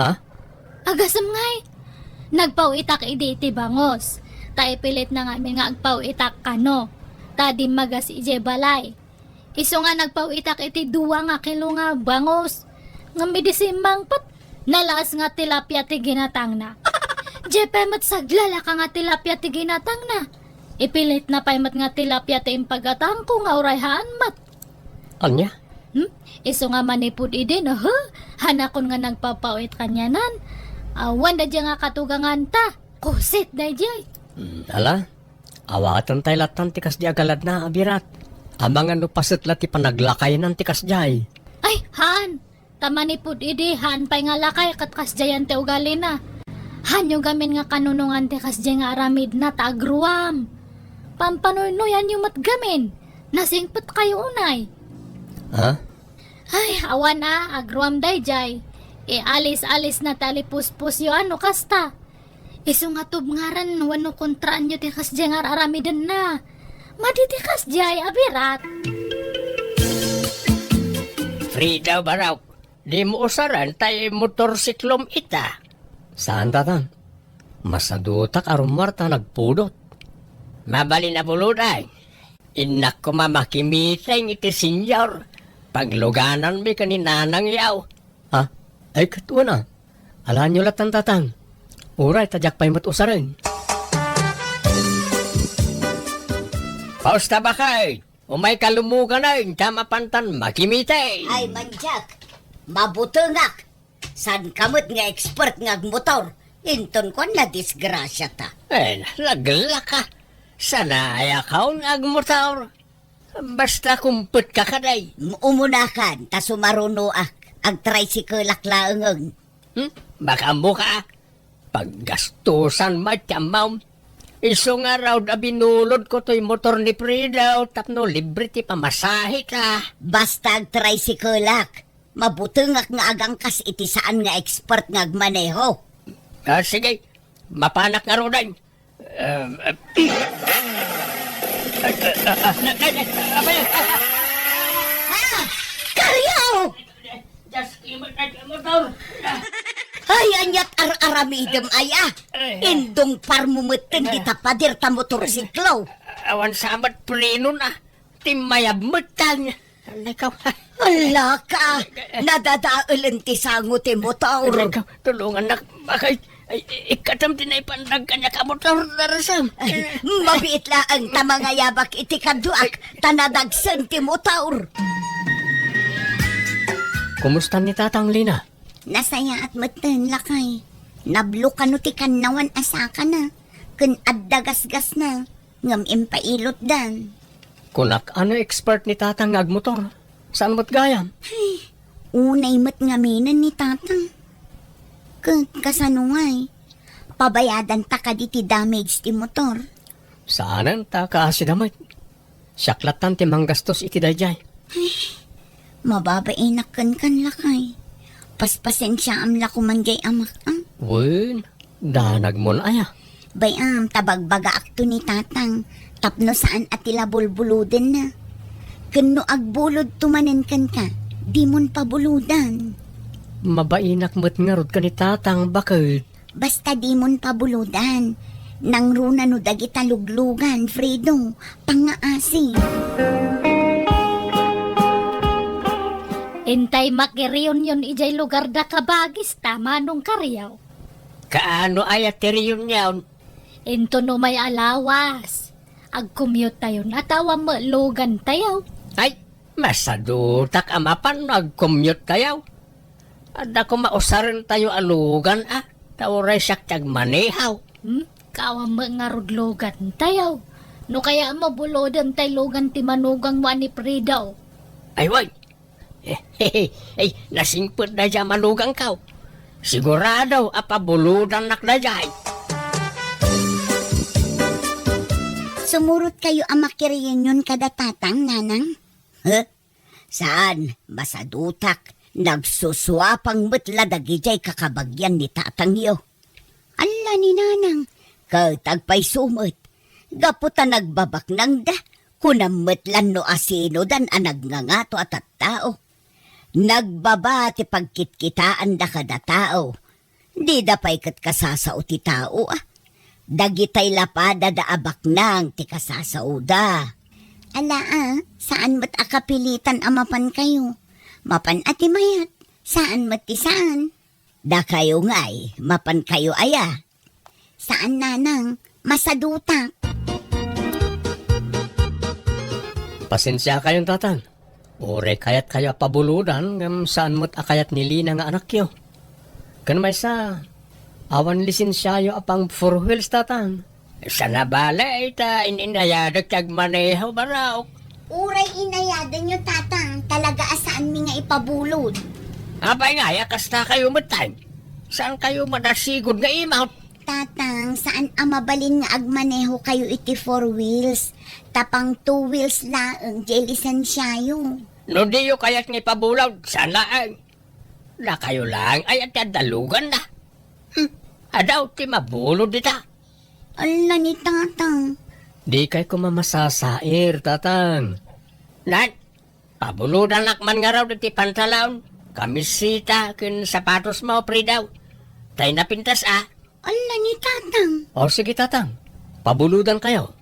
Ha? Agasam ngay. Nagpawitak idi iti bangos. Ta ipilit na nga nga agpawitak kano. Ta di magas ije balay. Iso nga nagpawitak iti duwa nga kilo nga bangos. Nga midisimbang pat. Nalas nga tilapia ti ginatang na. Jepemat saglala ka nga tilapia ti ginatang na. Ipilit na paymat nga tilapia ti impagatang ko nga urayhaan mat. Anya? Iso nga manipod idin, hanakon nga nagpapawit kanyanan. Awan da nga katugangan ta. Kusit da jay. Ala, awatan tayo latan tikas di agalad na abirat. Amang ano pasit lati panaglakay ng tikas jay. Ay, han. Tamanipod idi, han pay nga lakay kat kasjayan te ugali na. Han yung gamin nga kanunungan te kasjay nga aramid na taagruam. Pampanoy-noyan yung matgamin. Nasingpot kayo unay. Ha? Ay, awan na, agruam day jay. Alis-alis na talipuspos yung ano kasta. Iso nga tubngaran, wano kontraan nyo tikas jay nga aramidan na. Maditikas jay, abirat. Frida baraw, di mo usaran tayo motorsiklom ita. Saan tatang? Masadutak aron Marta nagpudot. Mabali na puluday. Inak ko mamakimitay iti senyor. Pagluganan mi kaninanang yaw. Ha? Ay katuwa na. Alaan nyo latang tatang. Uray, tadyak pa'y matusarin. Pausta ba kay? Umay kalumugan na yung tama pantan makimitay. Ay, manjak. Mabutungak. San kamot nga expert nga motor. Inton ko na disgrasya ta. Lagla ka. Sana ayakaw nga agmotor. Basta kumput ka kaday. Umunakan, ta sumaruno ag-tricycle laklaangag. Baka mo ka. Paggastusan matyamaw. Iso nga raw na binulod ko to'y motor ni Frida o tapno libre ti pamasahe ka. Basta ag-tricycle lak. Mabutungak nga agangkas iti saan nga expert nga agmaneho. Sige, mapanak nga ro din. Karyaw! Just imot motor. Ay, anyat ar-aramidem aya. Indong parmumutin kita padir ta motorsiklo. Awan samat preno na. Timayab mutan. Nakaw. Ala ka, nadadaulan ti sango ti motor. Nakaw, tulungan na. Bakit? Ikatam din ay pandag kanya ka motor darasam. Mabiit laang tamangayabak iti kaduak, tanadagsan ti motor. Kumusta ni Tatang Lina? Nasaya at matan lakay. Nablo ka no ti kanawan asaka na. Kun addagasgas na. Ngam impailot dan. Kunak ano expert ni Tatang agmotor? Saan mo't gayam? Unay mat ngaminan ni tatang. Kat kasanungay. Pabayadan ta ka di ti damage ti motor. Saanan ta kaasidamay. Saklatan ti manggastos iti dayjay. Mababainak kan lakay. Paspasensya am la kumanjay amak ang. Wen, danag mo na aya. Bayam, tabagbaga akto ni tatang. Tapno saan at tila bulbuluden na. Kano agbulod tumanen kan ka, di mon pabuludan. Mabainak mo't ngarod ka ni tatang bakit? Basta di mon pabuludan. Nang runa no dagita luglugan, Fredo, pangaasi. Intay makireunion ijay lugar da kabagis tama nung karyaw. Kaano ay ateriyon yaon? Into no may alawas. Ag-commute tayo natawa malugan tayo. Ay, masadutak amapan nag-commute tayo. At ako mausarin tayo alugan Tauray siyak tiyag manihaw. Kawa mga rudlogan tayo. No kaya mabulodan tayo lugan ti manugang mo ni Pridaw. Ay, way. Ay, nasingpot na dyan malugang kaw. Sigurado, apabuludan nak na dyan. Sumurot kayo ang makireunion kada tatang, nanang? Saan? Masadutak. Nagsuswapang metla dagijay kakabagyan ni tatang yo. Ala ni nanang. Katagpay sumot. Gaputa nagbabak nang da. Kunametlan no asino dan anag nga to at tao. Nagbaba ti pagkitkitaan da kada tao. Di da pa'y kat kasasao ti tao Dagitay lapada da abak nang ti kasasao da. Ala saan mat akapilitan amapan kayo? Mapan ati mayat, saan mat ti saan? Da kayo nga'y, mapan kayo aya. Saan nanang? Masadutak. Pasensya kayong tatang. Ure kayat kayo pabuludan ngam saan mo't akayat nili na nga anak yo. Kan may sa awan lisensyayo apang 4 wheels tatang. Sa nabalay, ininayadag tiyag manihaw baraok. Uray inayadan nyo tatang, talaga asaan mi nga ipabulod. Abay nga, kasta kayo matay. Saan kayo madasigod nga imaw? Tatang, saan amabalin nga agmaneho kayo iti 4 wheels? Tapang 2 wheels laeng, jelisan siyayo. No di yo kayat nga ipabulaw, sana ay. Na kayo lang ay at dalugan na. Adaw ti mabulod dita. Ala ni tatang. Di kay ko mamasasair tatang. Nan, pabuludan lakman nga raw diti pantalaon. Kamisita kin sapatos mo pridaw. Tay napintas Ala ni tatang. O sige tatang, pabuludan kayo.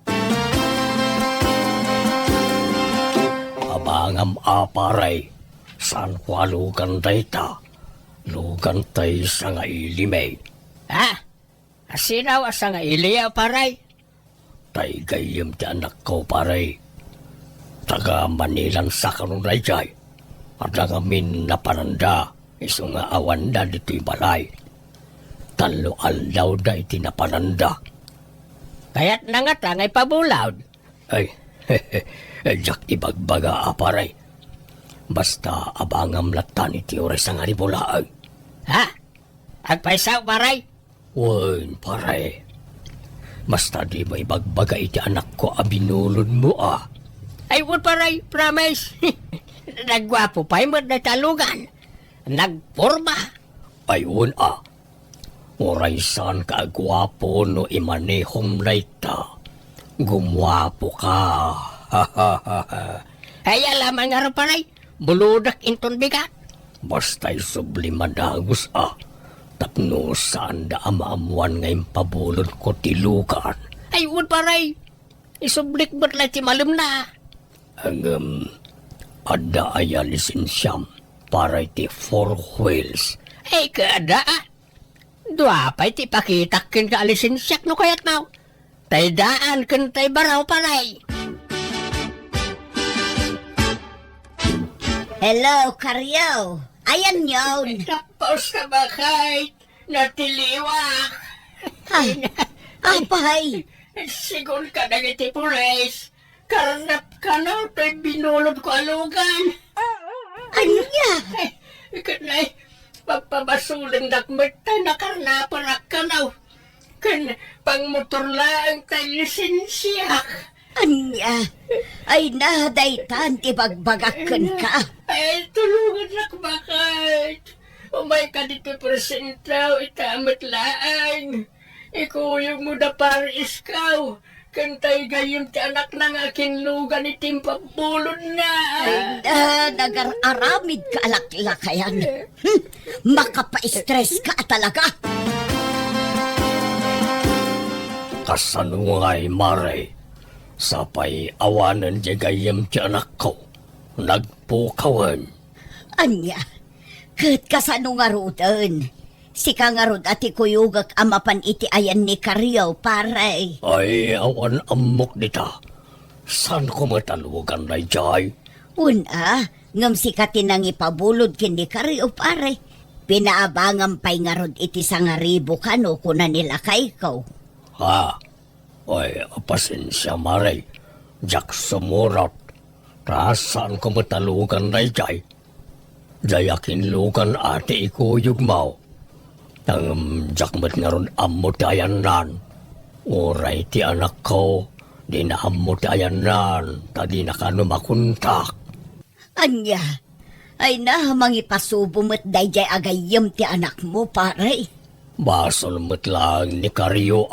Abangam aparay, san kwa lugan dayta, lugan tay sa nga ilimay. Asinaw asa nga iliya paray? Tay gayem ti anak ko paray. Taga Manilan sa kanunay jay. At nangamin na pananda, iso nga awanda dito'y balay. Talo alaw da iti na pananda. Kaya't nangata nga'y pabulawd. Ay, jak ibagbaga aparay. Basta abangam latan iti oras ang haribulaag. Agpaisaw paray? Wen paray. Basta di ba ibagbaga iti anak ko abinulod mo Ay won paray, promise. Nagwapo pa'y mo na talugan. Nagporma. Ay won Oray san kaagwapo no imanehong layta. Gumwapo ka. Ay alaman nga rin paray. Buludak inton bigat. Basta'y sublimadagos Tapno saan da amaamuan ngayong pabulod ko tilukan. Ay won paray. Isublik ba't lang ti malum na. Ang ada aya lisensyam para iti 4 wheels. Ay kada Dua pa'y ti pakitakin ka lisensyak no kayat mau. Tay daan kan tay baraw paray. Hello, Karyo. Ayan yun. Tapos na ba kay natiliwak? Apay. Sigun ka na iti pulis. Karnap ka na tay binulod ko alugan. Ano niya? Ikanay, pabasulin dakmet tayo nakarnaparak ka na. Kan pangmotor lang tayo lisensya. Anya, ay nadaytan ti bagbagakan ka. Ay, tulungan na bakit? Umay ka dito presentaw, itamat laang. Ikuyog mo na para iskaw. Kantay gayong ti anak ng aking lugan itim papulod na. Nagar-aramid ka alaklakayan. Makapa-stress ka talaga. Kasanungay, Mare. Sapay awanan di gayam ti anak ko. Nagpukawan. Anya, kat kasano nga rudan. Sika nga rod ati kuyugak amapan iti ayan ni Karyaw, pare. Ay, awan amok dita. San ko matalugan na jay? Una, ngam sika tinang ipabulod kini Karyaw, pare. Pinaabangan pa'y nga rod iti sangaribo kano kuna nila kay ko. Ha? Ay, pasensya, Mare. Jak sumurat. Saan ko matalugan na jay? Jayakin lugan ati ikuyog mo. Jakmat nga ron amot ayan nan. Uray ti anak ko, di na amot ayan nan, tadi na kano makuntak. Anya, ay nahamang ipasubo mo't dayjay agayam ti anak mo, pare. Basol mo't lang ni Karyo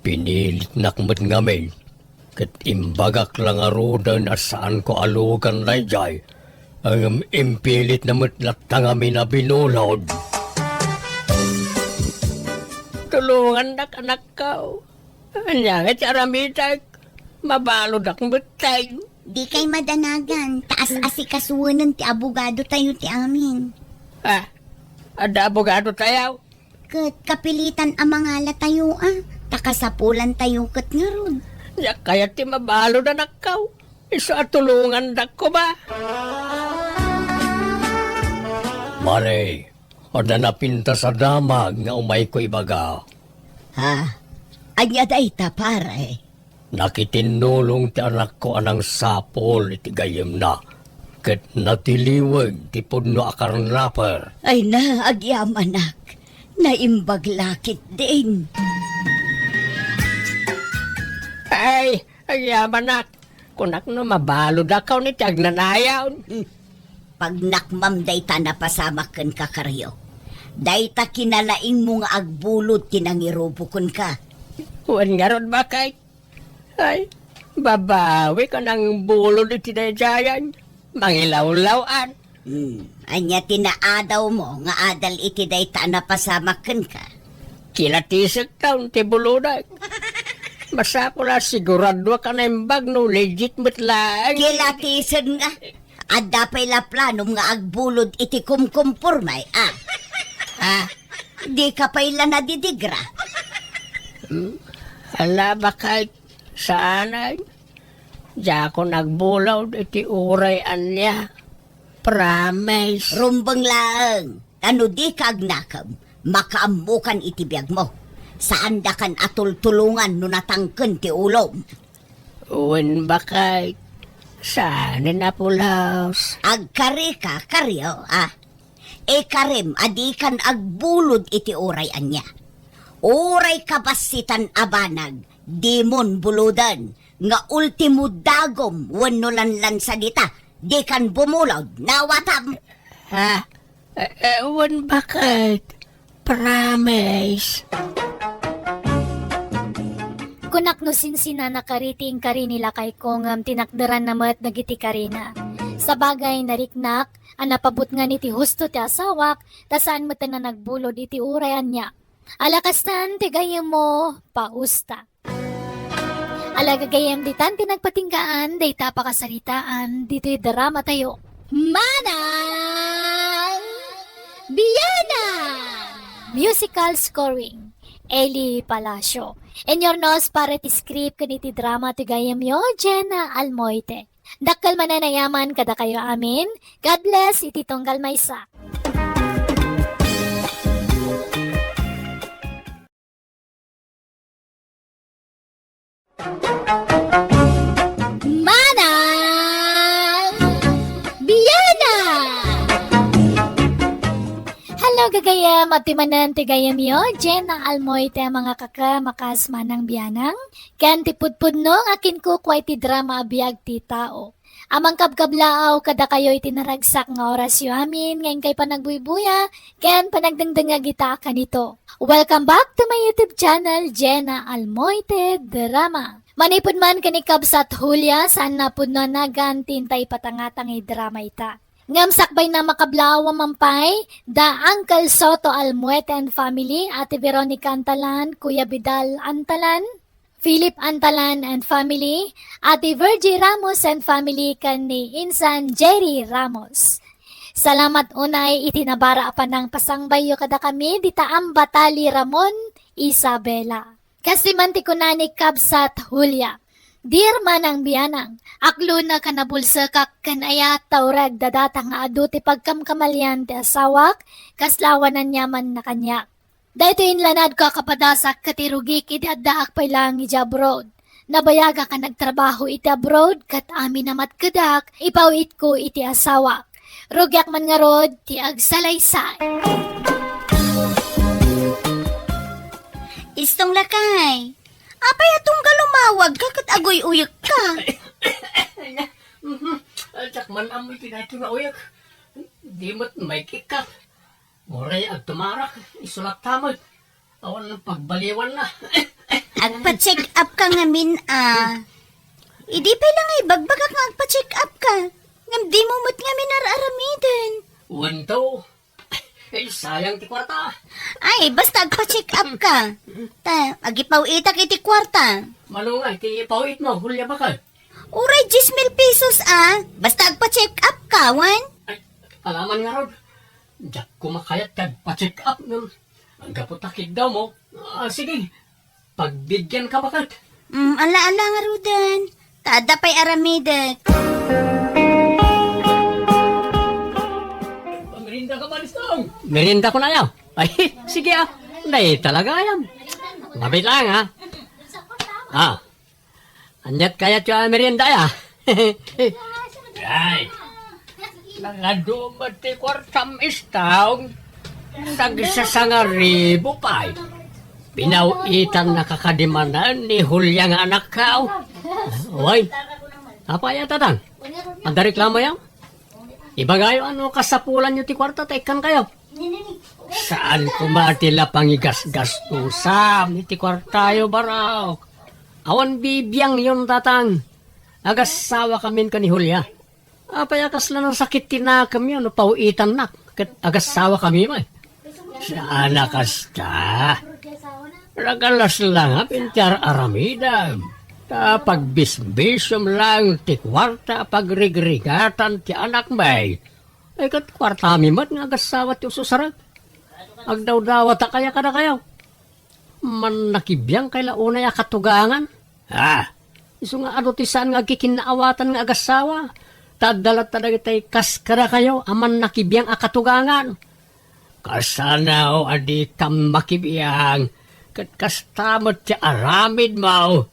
Pinilit nakmat ngamin. Kat imbagak lang arudan at saan ko alugan na jay. Ang impilit na matlatang amin na binulod. Tulungan na anak ko. Anya nga tiyaramitak. Mabalod akong batay. Di kay madanagan, taas asikasuwanan ti abogado tayo ti amin. Ha? Ada abogado tayo? Kat kapilitan ang mangala tayo takasapulan tayo kat nga ron. Ya kaya ti mabalod anak ko. Iso at tulungan na ko ba? Mare, ada na pinta sa damag nga umay ko ibaga. Ha? Anya dayta, pare. Nakitinulong ti anak ko anang sapol iti gayem na. Ket natiliwag ti pudno akarnaper. Ay na, agyamanak. Naimbaglakit din. Ay, yaman na. Kunak no mabalod akaw ni tiyag nanayaw. Pag nakmam dayta napasamakan ka, Karyo. Dayta kinalaing mo nga agbulot tinangirupukon ka. Huwag nga ron ba kay? Ay, babawi ka ng bulod iti dayayan. Mangilawlawan. Anya tinaadaw mo nga adal iti dayta napasamakan ka. Kilatisag taon ti buludag. Basta ko na sigurado ka na imbag no legit matlaan. Kilatisan nga. Adda pa'y la planom nga agbulod iti kumkumpurmay, Ha? Di ka pa'y la nadidigra. Ala ba kahit saan ay? Diya ako nagbulaw iti urayan niya. Promise. Rumbang lang. Ano di ka agnakam, makaamukan iti biyag mo. Saan da kan atultulungan no natangken ti ulom. Uwin ba kahit saan na pulaos? Agkari ka, Karyo, karim, adi kan agbulod iti urayan niya. Uray kabasitan abanag, dimon buludan, nga ultimo dagom, wano lanlan sa dita, di kan bumulod, nawatam. Ha? Uwin ba kahit promise? Kunak no sinsina nakariting kari nila kay kong tinakdaran na mat nagiti karina. Sa bagay nariknak, anapabot nga niti husto ti asawak, tasaan mo na nagbulod iti urayan niya. Alakastan ti gayem mo, pausta. Alagagayem ditan ti nagpatinggaan, dayta pakasaritaan, dito'y drama tayo. Manang Biyana! Musical scoring. Eli Palacio. In your nose para ti script kaniti drama ti gayam yo, Jenna Almoite. Dakkel mananayaman kada kayo amin. God bless, iti tonggal maysa. Manang Biyana! Hello gagayam at timanan tigayam yo, Jen na almoy te mga kaka makas manang biyanang, ken tipudpud no akin ko kway ti drama abiyag ti tao. Amang kabkablaaw kada kayo itinaragsak nga oras yo amin, ngayon kay panagbuibuya, ken panagdangdanga gita kanito. Welcome back to my YouTube channel, Jenna Almoite Drama. Manipod man kanikab sa Hulya, saan na pud na nagantintay patangatang drama ita. Ngamsakbay na makablaw mampay, da Uncle Soto Almuete and family, Ate Veronica Antalan, Kuya Vidal Antalan, Philip Antalan and family, Ate Virgie Ramos and family kan ni Insan Jerry Ramos. Salamat unay itinabara pa ng pasangbayo kada kami, ditaam Batali Ramon Isabela. Kasi manti ko na ni Kabsat Hulya. Dear manang biyanang, aklo na kanabulsa kak kanaya taurag dadatang nga adu ti pagkamkamalyan ti asawak, kaslawanan nyaman na kanya. Dahito inlanad ka kapadasak katirugik iti addaak pay lang iti abroad. Nabayaga ka nagtrabaho iti abroad, kat amin namat kadak, ipawit ko iti asawak. Rugyak man nga rod, ti agsalaysay. Istong lakay. Apay atong galumawag ka kat agoy uyok ka. Altak man amoy tinaito nga uyak. Di mo't may kikak. Moray ag tumarak, isulat tamod. Awan ng pagbaliwan na. Agpa-check up ka ngamin Idi pa lang ay bagbagak nga agpa-check up ka. Ngam di mo mo't ngamin araramiden. Wanto. Ay, sayang ti kwarta. Ay, basta agpa-check up ka. Agipaw itak iti kwarta. Malungay, ti ipawit mo, Hulya bakal. Uray, 10,000 pesos Basta agpa-check up ka, wan. Ay, alaman nga rod. Diyak kumakayat kag pa-check up nun. Ang kaputakid daw mo. Sige, pagbigyan ka bakal. Ala-ala nga rudan. Tada pa'y aramidet. Merinda ka ba, Listong? Merinda ko na yaw. Ay, sige Nay, talaga yan. Mabit lang Anyat kaya tiyo merienda ya. Ay, nangadumat ti kwartam istaw. Nagsasangaribo pa. Pinawitan na kakadimanan ni Hulya nga anak ka. Uy, apa ya tatang? Ang reklamo yan? Ibagayo kasapulan nyo ti kwarta, taikan kayo. Saan kumatila pangigas-gastusan iti kwartayo baraw? Awan bibiyang yon tatang. Agasawa kamin ka ni Hulya. Apayakas lang ng sakit tinakam yun, pauitan nak. Agasawa kami may. Saan nakasta? Ragalas lang pintyar aramida. Pagbisbisyom lang ti kwarta pagrigregatan ti anak may. Ay kat kwarta mimat nga agasawa ti ususarag. Agdaw-dawa ta kaya kada kayo. Man nakibiyang kay launay katugangan. Iso nga ti saan nga kikinaawatan nga agasawa. Tadalat talaga tay kaskara kayo aman nakibiyang akatugangan. Kasana adi kam makibiyang. Kat kastamot ti aramid mo.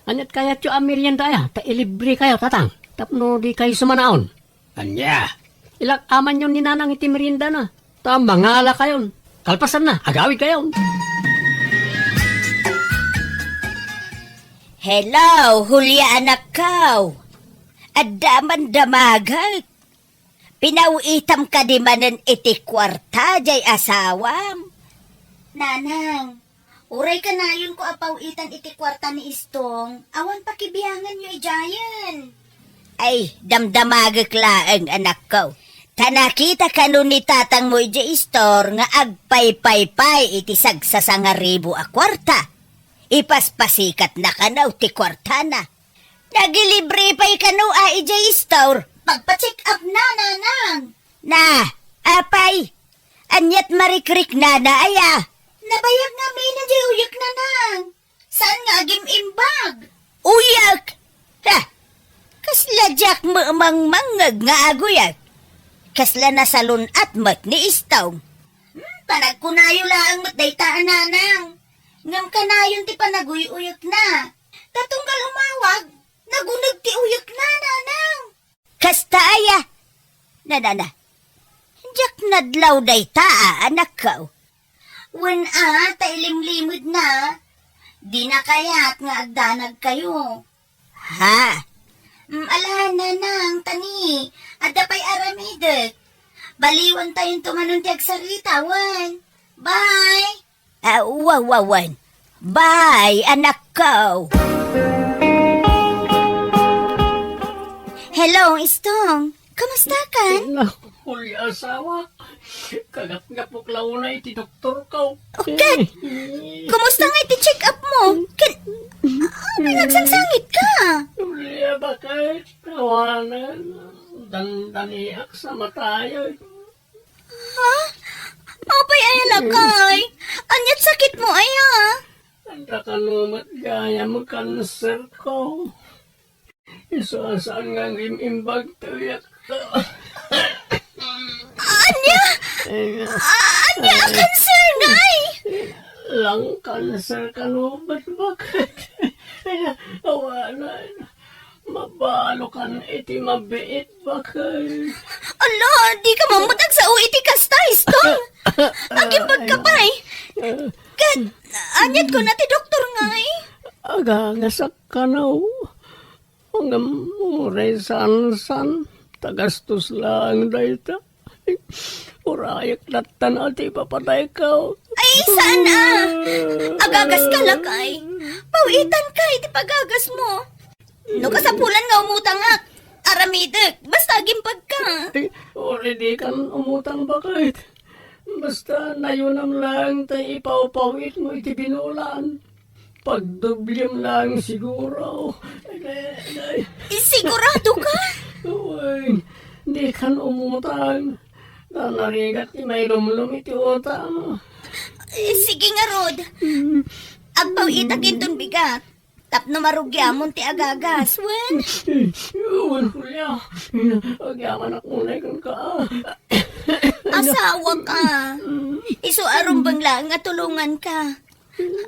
Anyat kaya tiyo merienda ya, ta ilibre kayo tatang. Tapno di kayo sumanaon. Anya, ilak aman yun ni nanang iti merienda na. Ta mangala kayon. Kalpasan na, agawid kayon. Hello, Hulya anak kaw. Adaman damagay. Pinauitam ka di manen iti kwarta jay asawam. Nanang, uray ka na yun ko apawitan iti kwarta ni Istong. Awan pakibiyangan nyo ijayan. Ay, damdamagak laeng anak ko. Tanakita ka nun ni tatang mo iti istor nga agpay-pay-pay iti sagsasangaribo a kwarta. Ipaspasikat na kanaw ti kwarta na. Nagilibre pa'y kanu a iti istor. Pagpa-check up na, nanang. Na, apay. Anyat marikrik na aya. Nabayag nga may na jay uyak na nang. Saan nga imbag? Uyak! Ha! Kasla jak mangmangag nga aguyak. Kasla na salon at mat ni istaw. Panagkunayo lang mat daytaan nanang. Ngam kanayon ti panaguy-uyak na. Tatunggal umawag, nagunag ti uyak na nanang. Kasta aya. Na. Jak nadlaw day ta, anak ko. Wan tay limlimod na. Di na kaya't nga agdanag kayo. Ha? Alahan na nang tani. Adda pa'y aramidek. Baliwan tayong tumanon tiag sarita, wan. Bye! Wawan. Bye, anak ko. Hello, Istong. Kamusta kan? Huli asawa. Kagat-gapok launay ti doktor ko. Okay. Kumusta nga iti-check up mo? Nagsangsangit ka. Huli bakit? Tawanan. Dandaniak sa matayo. Ha? Apay ay lakay. Anyat sakit mo ay ha? Ang kanumat gaya mo cancer ko. Isasaan nga imbag tuyak ko. Anya? Anya, cancer ngay. Lang cancer kanumat bakit? Awanan. Mabalo kan iti mabiit bakit? Ala, di ka mamutag sa uiti kasta, Istong. Agimbag ka pa eh. Anyat ko na ti doktor ngay. Aga ngasak ka na o. Hanggang muray san-san. Tagastos lang dahita. Urayak latan ati papatay ka. Ay, sana. Agagas ka lakay. Pawitan ka, iti pagagas mo. No kasapulan nga umutangak. Aramidek, basta gimpag ka. Already kan umutang bakit? Basta nayunam lang tayo ipaw-pawit mo iti binulan. Pagdublem lang siguro. Sigurado ka? Uy, di kan umutang. Nanarigat ti may lumlum iti utang. Sige nga, Rod. Agpawitak inton bigat. Tapno marugyamon ti agagas, wen. Uwan kulya. Agyaman akunay kan ka. Asawa ka. Isu arumbang lang nga tulungan ka.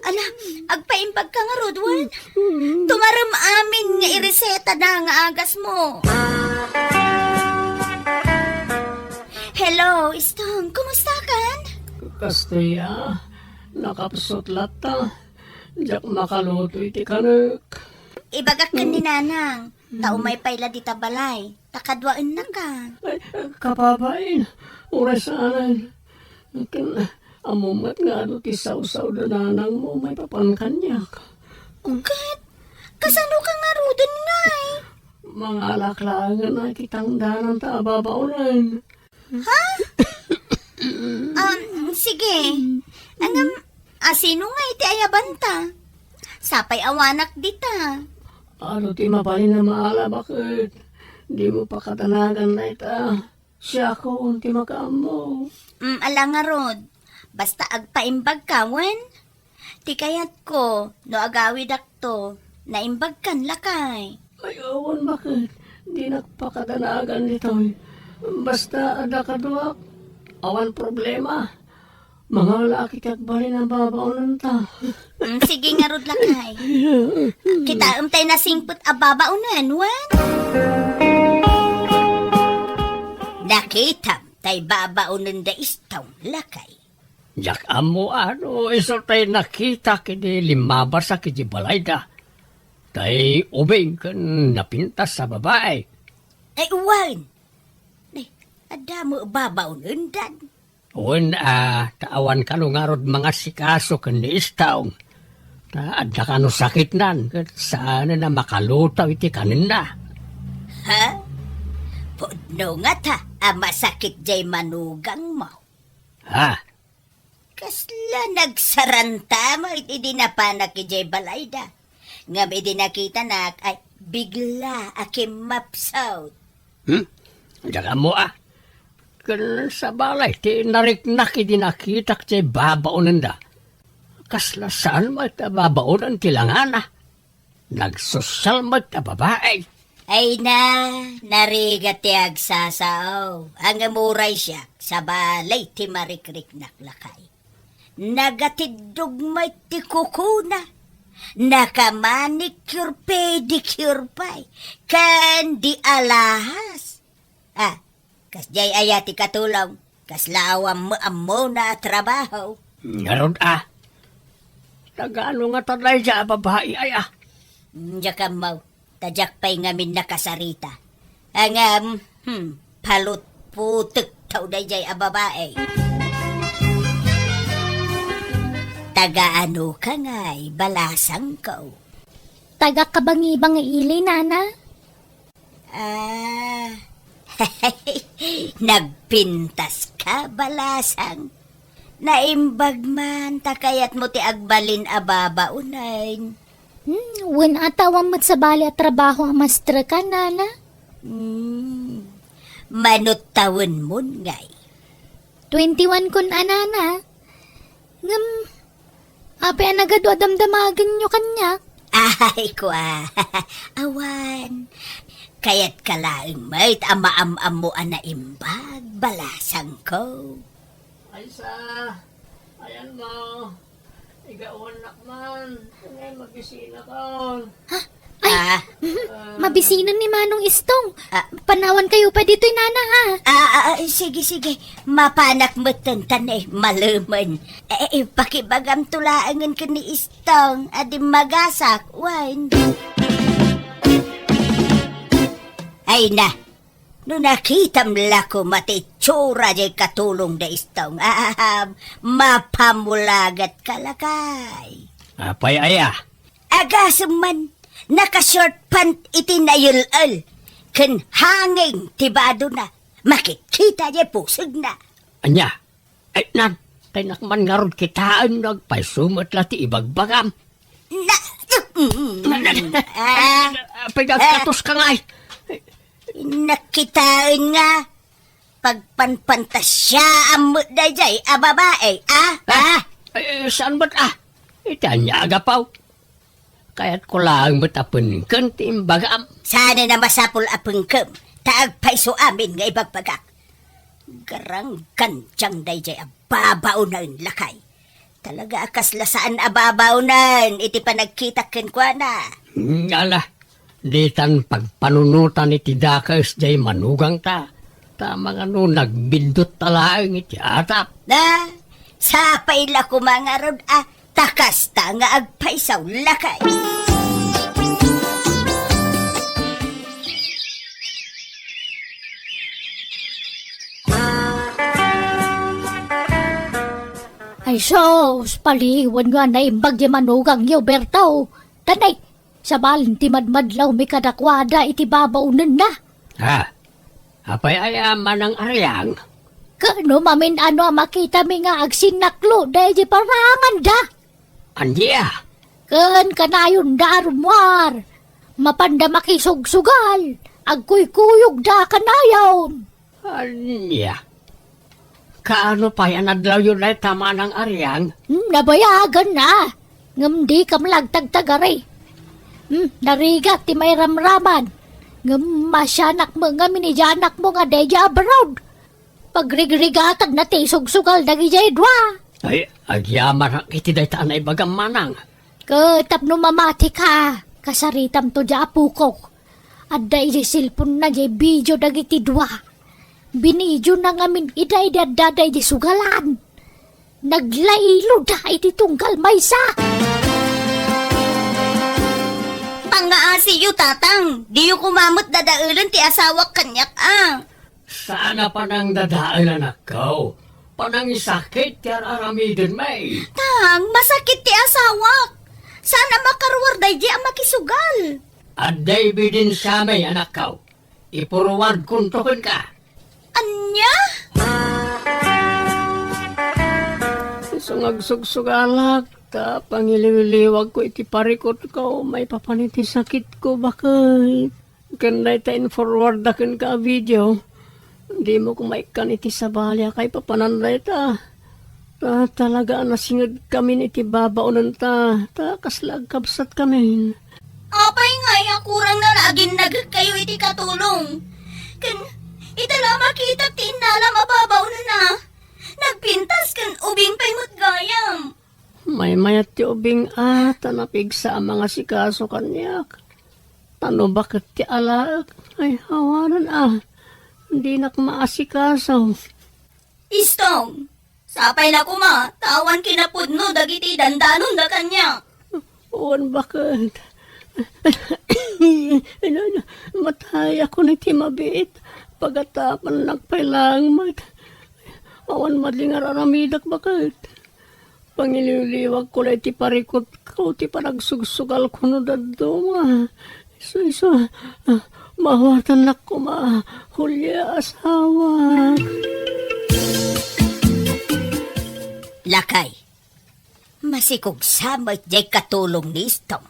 Ala, agpaimpag ka nga, Rod, wen. Tumaram amin nga ireseta na nga agas mo. Hello, Istong. Kumusta kan? Kastaya, nakapsot lata. Diyak makaluto iti kanek. Ibagak ka ni Nanang. Tao may payla di tabalay. Takadwaan na ka. Ay, kapapain. Urasanan. Amumat nga ano ti saw-saw na nanang mo may papankanyak. Ugad. Kasano ka nga rudan nga eh? Mga alaklangan na kitang danan ta ababaunan. Sige. Sino nga iti ayabanta? Sapay awanak dita. Ano ti mapalin na maala bakit? Di mo pa katanagan na ita. Siya ko unti makaamo. Ala nga, Rod. Basta agpaimbag ka, wen. Ti kayat ko, no agawid akto, naimbag kan lakay. Ay awan bakit? Di nakpakatanagan nito. Basta ada kaduak. Awan problema. Mga laki kakbali na babaunan ta. Sige nga, Rod, lakay. Kita umtay na singput ababaunan, wen. Nakita, tay babaunan da istaw, lakay. Jak amo ano, iso tayo nakita kini limabasa kini balayda. Tay ubing kan napintas sa babae. Ay, uwan. Ay, ada mo babaunan dan. Uwan, taawan ka nung arod mga sikaso kani istaw. Ada ka no sakit nan, kat saan na makalutaw iti kanina. Ha? Pudno nga ta, masakit jay manugang mo. Ha? Kasla nagsaranta mo, iti dinapanak ki jay balayda. Nga may dinakita na, ay bigla akim mapsaw. Diyan mo Kan sa balay, ti nariknak iti nakita kti babaunan da. Kasla saan mo iti babaunan tilangana. Nagsosyal mo iti babae. Ay narigat ti agsasaw. Ang amuray siya, sa balay ti marikrik naklakay. Nagatidog may ti kukuna. Nakamanicure pedicure pa'y. Kan di alahas. Kasjay ayati katulong. Kaslawam mo amo na trabaho. Ngarod Tagaano nga talay dya babae ay Diya ka mo, tadyak pa'y ngamin nakasarita. Ang palot putik tao na jay ababae. Tagaano ka nga'y balasang ko. Taga kabangi-bangi ili, nana. Nagpintas ka, balasang. Naimbag man, takayat mo ti agbalin ababa unayn. Wen atawang mat sa bali at trabaho ang mastra ka, nana. Manot taon mo ngay. 21 kun anana. Ngam, ape anagado adamdamagan nyo kanya. Ay, kwa. Awan. Kaya't kalaing may't ama-am-am mo anaimbag, balasang ko. Ay ayan mo. Igawan nakman. Ngayon magisina ko. Mabisinan ni Manong Istong. Panawan kayo pa dito'y nana, ha? Sige. Mapanak mo tantan maluman. Pakibagam tulaangan ka ni Istong, adim magasak, wine. Ay na, no nakitam lako matitsura jay katulong da Istong, mapamulagat kalakay. Apay Agasaman, naka-short pant itinayul-ul. Kan hanging tibado na, makikita niya pusog na. Anya, ay nan, tay nakman ngarod kitaan nagpaisumat lati ibagbagam. Apay katos ka nga Nakitaan nga. Pagpanpantasya ang mudajay, babae, Saan ba't Itanya agapaw. Kaya't ko lang matapon kanti imbagam. Sana na masapol apengkem, taag paiso amin nga ibagpagak. Garang kantyang dayjay ababaw na yung lakay. Talaga akaslasaan ababaw na, iti panagkitakin kwa na. Ngala, ditan pagpanunutan iti dakas jay manugang ta. Tamang nagbindot talaang iti atap. Sapay la ko mga rod, takas ta nga agpaisaw lakay. Ay sos, paliwan nga na imbag di manugang yo, Bertaw. Tanay, sa balin ti madmadlaw may kadakwada iti babaunan na. Apay ayaman ang aryang. Kano mamin makita mi nga agsinaklo dahil di parangan da. Andiya. Kan kanayon darumwar. Mapanda makisugsugal. Agkuy-kuyog da kanayon. Andiya. Kaano pa yan adlaw yun ay tama ng aryang? Nabayagan na. Ngam di kam lagtagtagari. Narigat ti may ramraman. Ngam masyanak mo nga minijanak mo nga deja abroad. Pagrigrigatag na ti sugsugal dagi jay dwa. Ay, agyaman ang itiday taan ay bagang manang. Katap no mamati ka. Kasaritam to dya apukok. At da iti silpon na jay video dagiti dwa. Binidyo na ngamin iday daday di sugalan. Naglailo da iti tunggal maysa. Pangaasi yu tatang, di yu kumamot dadaulan ti asawak kanyak Sana pa nang dadaan anak ko. Panang isakit yan aramidin may. Tang, masakit ti asawak. Sana makarwar day di ang makisugal. At David din siya may anak ko. Ipuruward kuntukon ka. Anya? Sungag-sugsugalak. Ta pangiliwiliwag ko iti parikot ko. May papaniti sakit ko bakit. Kanday tayo forward akin ka video. Hindi mo kumaikan iti sabalya kay papananday ta. Talaga nasingad kami iti babaunan ta. Kaslag kabsat kami. Apay nga, kurang na laging kayo iti katulong. Itala makita tinala mababaw na. Nagpintas kan ubing pa'y matgayam. May mayat ti ubing tanapig sa mga sikaso kanyak. Tano bakit ti alaak? Ay hawanan Hindi nak maasikaso. Istong, sapay na kuma, tawan kinapudno, dagiti dandanon da kanya. Uwan bakit? Matay ako ni Timabit. Pagatapan nagpailang awan madlingar aramidak bakit? Pangililiwag ko na iti parikot ko, ti panagsugsugal ko no daduma. Iso, mawatan na ko hulya asawa. Lakay, masikog samay jay katulong ni Istong.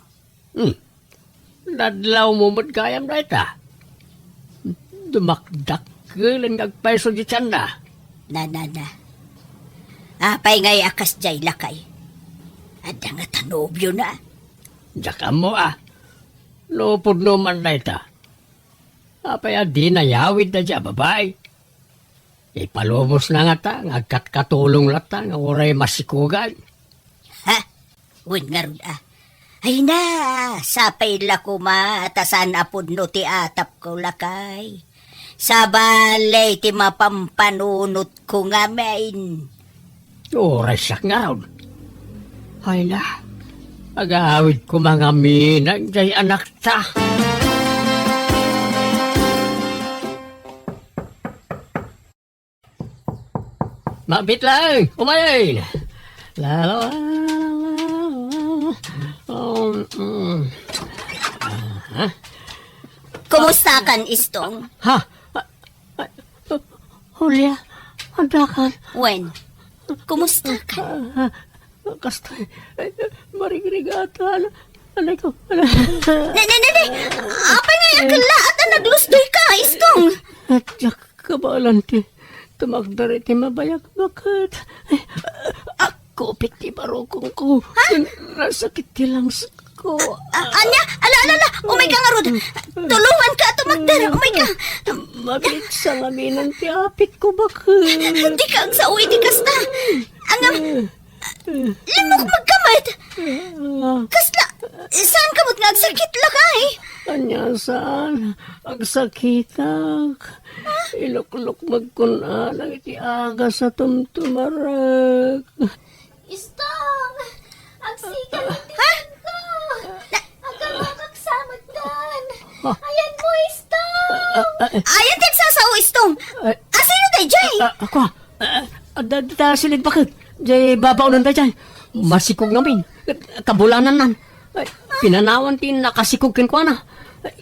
Dadlaw mo magkayam na ita. Dumakdak lang nagpaiso di tiyanda. Na. Apay ngay akas jay lakay. Ada nga tanobyo na. Daka mo Lupod naman na ita. Apay di nayawid na dya babae. Ipalumos na nga ta, ngagkat-katulong lata, nga oray masikugan. Ha? Win nga ron Ay na, sapay la kuma, atasan apod no ti atap ko lakay. Sa balay ti mapampanunot ko nga main. Oray siya nga ron. Ay na, agawid ko mga minang jay anak ta. Mabit lang, umayin. Lalo, Kumusta kan, Istong? ha? Julia, andakan. Wen, kumusta ka? Kastay, marigrigatan. Anay ko, Ne, apa nga yung kala at naglustoy ka, Istong? At yak kabalanti. Tumakdari ti mabayak bakit? Ako, piti barokong ko. Nasakit ti langs ko. Anya, ala, umay ka nga rod. Tulungan ka, tumakdar, umay ka. Mabit sa ngaminan ti apit ko bakit? Di ka ang sauwi, di kasta. Angam, limok magkamad. Kasla, saan ka mo't nagsakit lakay? Anya saan? Agsakitak. Iluklok magkunan ang iti aga sa tumtumarag. Istong! Agsikan din ko! Agkamakagsamad dan! Ayan mo, Istong! Ayan din sa Istong. Asino tayo, Jay? Ako, dada silid bakit? Jay, babaw nun tayo dyan. Masikog namin. Kabulanan nan. Pinanawan tin nakasikog kin ko na.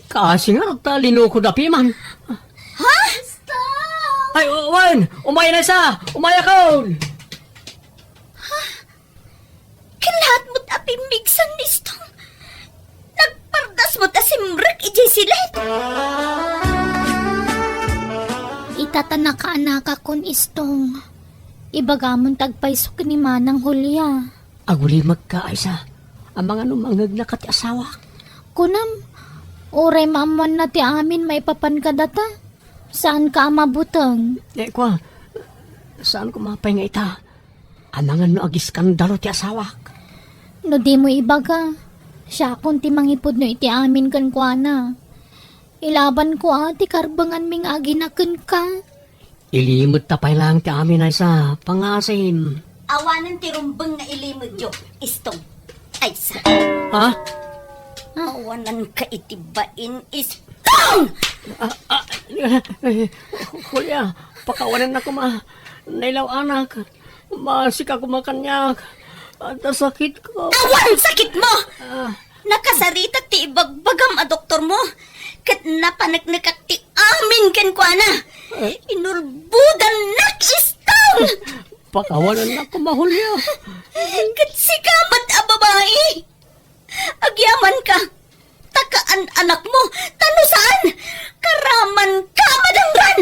Kasi nga, talino ko dapi man. Ha? Istong! Ay, Wan! Umaya na isa! Umaya ka! Kalahat mo't apimigsan ni Istong. Nagpardas mo't asimrek ijay silet. Itatanaka-anaka kon, Istong. Ibagamon tagpaisok ni Manang Hulya. Aguli magkaisa. Ang mga numangag na kati asawa. Kunam, oray maamuan na ti amin may papan ka data. Saan ka mabutang? Kwa, saan ko mapay nga ita? Ang mga no agiskandalo ti asawa. No di mo ibaga. Siya kung ti mangipod no iti amin kan kwa na. Ilaban ko ti karbangan ming aginakan ka. Ilimot tapay lang ti amin ay sa pangasim. Awanan ti rumbang na ilimod yo, Istong. Ay sa, Ha? awanan ka itibain, Istong! Kulya, pakawanan na ko nailaw anak. Masika ko makanyak. At sakit ko. Awan sakit mo! Nakasarita ti ibagbagam a doktor mo. Kat napanagnagak ti amin ken kwa na. Inulbudan nak, Istong! Pakawanan na ko mahulya. Kat sikamat a babae. Agyaman ka. Takaan anak mo. Tano saan? Karaman ka madangran.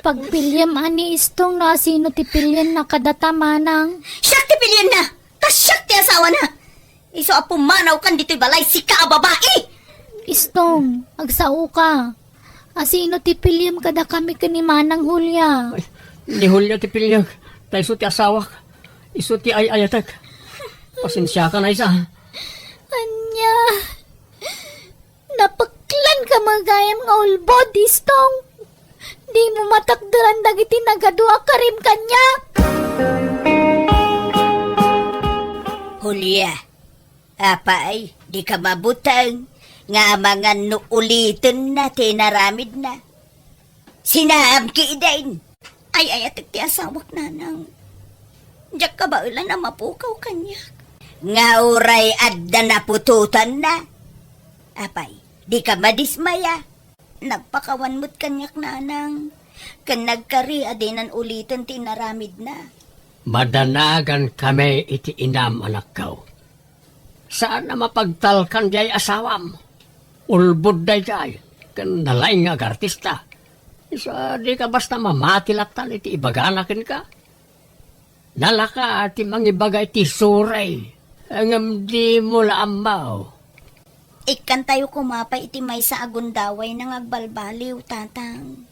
Pagpilyam ani Istong na sino ti pilyan na kadata Manang. Siyak ti pilyan na. Tas siyak ti asawa na. Iso a pumanaw kan dito'y balay sika a babae. Istong, agsao ka. Asino ti pilyam kada kami ni Manang Hulya. Ni Hulya ti pilyag. Tayo so ti asawa. Iso ti ayatak. Pasensya ka na isa. Anya, napaklan ka magayam nga ulbod, Istong. Di mo matakdaran dagiti nagadua karim kanya. Hulya, apay, di ka mabutang. Nga mga ulitin na tinaramid na. Sinaam ki idain. Ay, atik ti asawak nanang. Diyak ka ba ulan na mapukaw kanya? Nga uray adda na pututan na. Apay, di ka madismaya. Nagpakawan mo't kanyak nanang. Kan nagkari adinan ulitin tinaramid na. Madanagan kami iti inam anak ko. Saan na mapagtalkan jay asawam? Ulbod day jay. Kan nalaing nga artista. Isa di ka basta mamatilatan iti ibaganakin ka. Nalaka ati mangibagay iti suray. Ang di mo laambaw. Ikan tayo kumapay iti may sa agundaway nang agbalbaliw, tatang.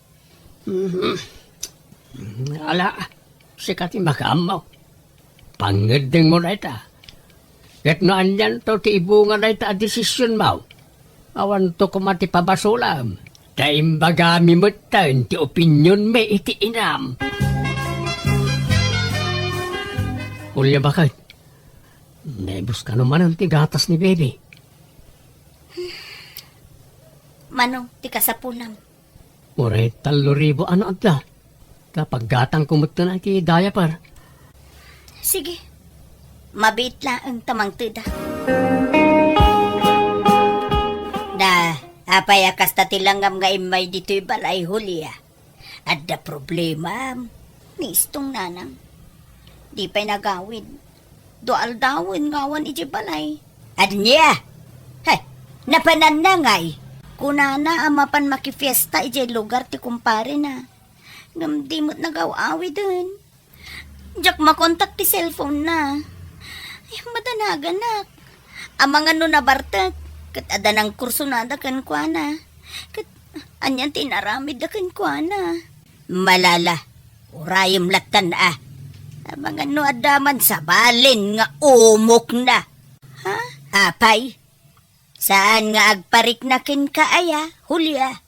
Ala, sikat ti makamaw. Pangeding mo na ita. Ket noan yan to ti ibungan na ita a desisyon mo. Awan to kumati pabasulam. Taimbaga mi mutan ti opinyon me iti inam. Ulya bakit? Naibus ka naman ang tigatas ni baby. Manong, ti kasapunam. Uray, 3,000 ano adla. Kapag gatang kumutta na iti diaper. Sige, mabit lang ang tamang tida. Apay akas tatilangam nga imay dito'y balay Hulya. Adda problema, nistong nanang. Di pa'y nagawid. Doal dawin ngawan iti balay. Adnya! Hay, napanan na ngay. Kunana amapan makifiesta iti lugar ti kumpare na. Ngamdimot nagawawi dun. Diyak makontak ti cellphone na. Ay, madanagan. Amang ano na bartek. Kat ada ng kurso na dakan kwa na. Kat anyan tinaramid dakan kwa na. Malala, urayim latan Amang ano adaman sa balin nga umok na. Ha? Apay? Saan nga agparik na kin kaaya, Hulya?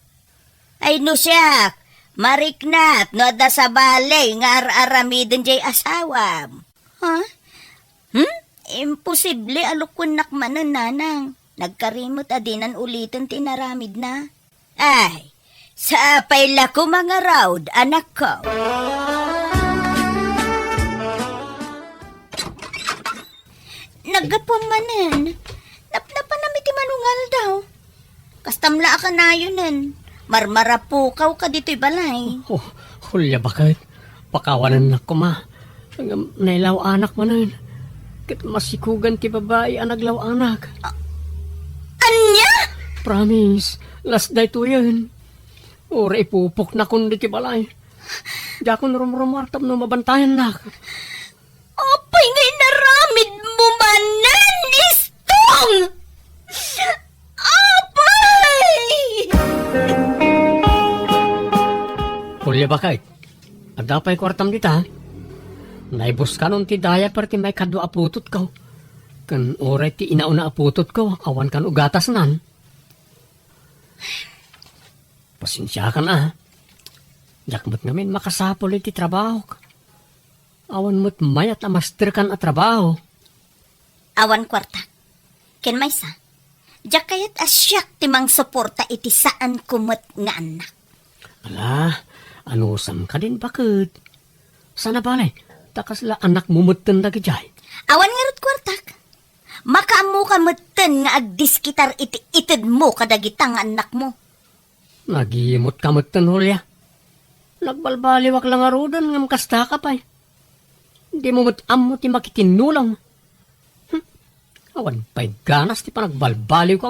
Ay no siya, mariknat no ada sa balay nga aramidin jay asawam. Ha? Imposible alukon nakmanan nanang. Nagkarimot adinan ulitin tinaramid na. Ay, sa apay lako mga raud, anak ko. Nagapamanan. Napnapan namin ti manungal daw. Kastamla ka na yunan. Marmara pukaw ka dito'y balay. Oh, Hulya bakit? Pakawanan na ko ma. Nailaw anak mo na yun. Kat masikugan ti babae ang naglaw anak. Anya? Promise, last day to yun. Ora ipupok na kundi ti balay. Jakon rumrumartam no mabantayan na. Apay ngay naramid mo manan, istong! Apay! Hulya bakit? Adapay kwartam dita. Naibus ka nun ti daya per ti may kadwa aputot ka. Kan oray ti inauna aputot ko, awan kan ugatas nan. Pasensya ka na. Jakmat ngamin makasapol iti trabaho ka. Awan mo't mayat a master kan a trabaho. Awan kwarta. Ken may sa. Diyak kayat asyak timang suporta iti saan kumot nga anak. Ala, anusam ka din bakit? Sana balay, takas la anak mumutan dagi jay. Awan nga rot kwartak. Makaamu ka mutan nga agdiskitar iti itid mo kadagitang anak mo. Nagimot ka mutan, Hulya. Nagbalbaliwak lang arudan ngam kasta ka pa'y. Hindi mo mo ti makitinulang. Awan pa'y ganas ti panagbalbaliw ka.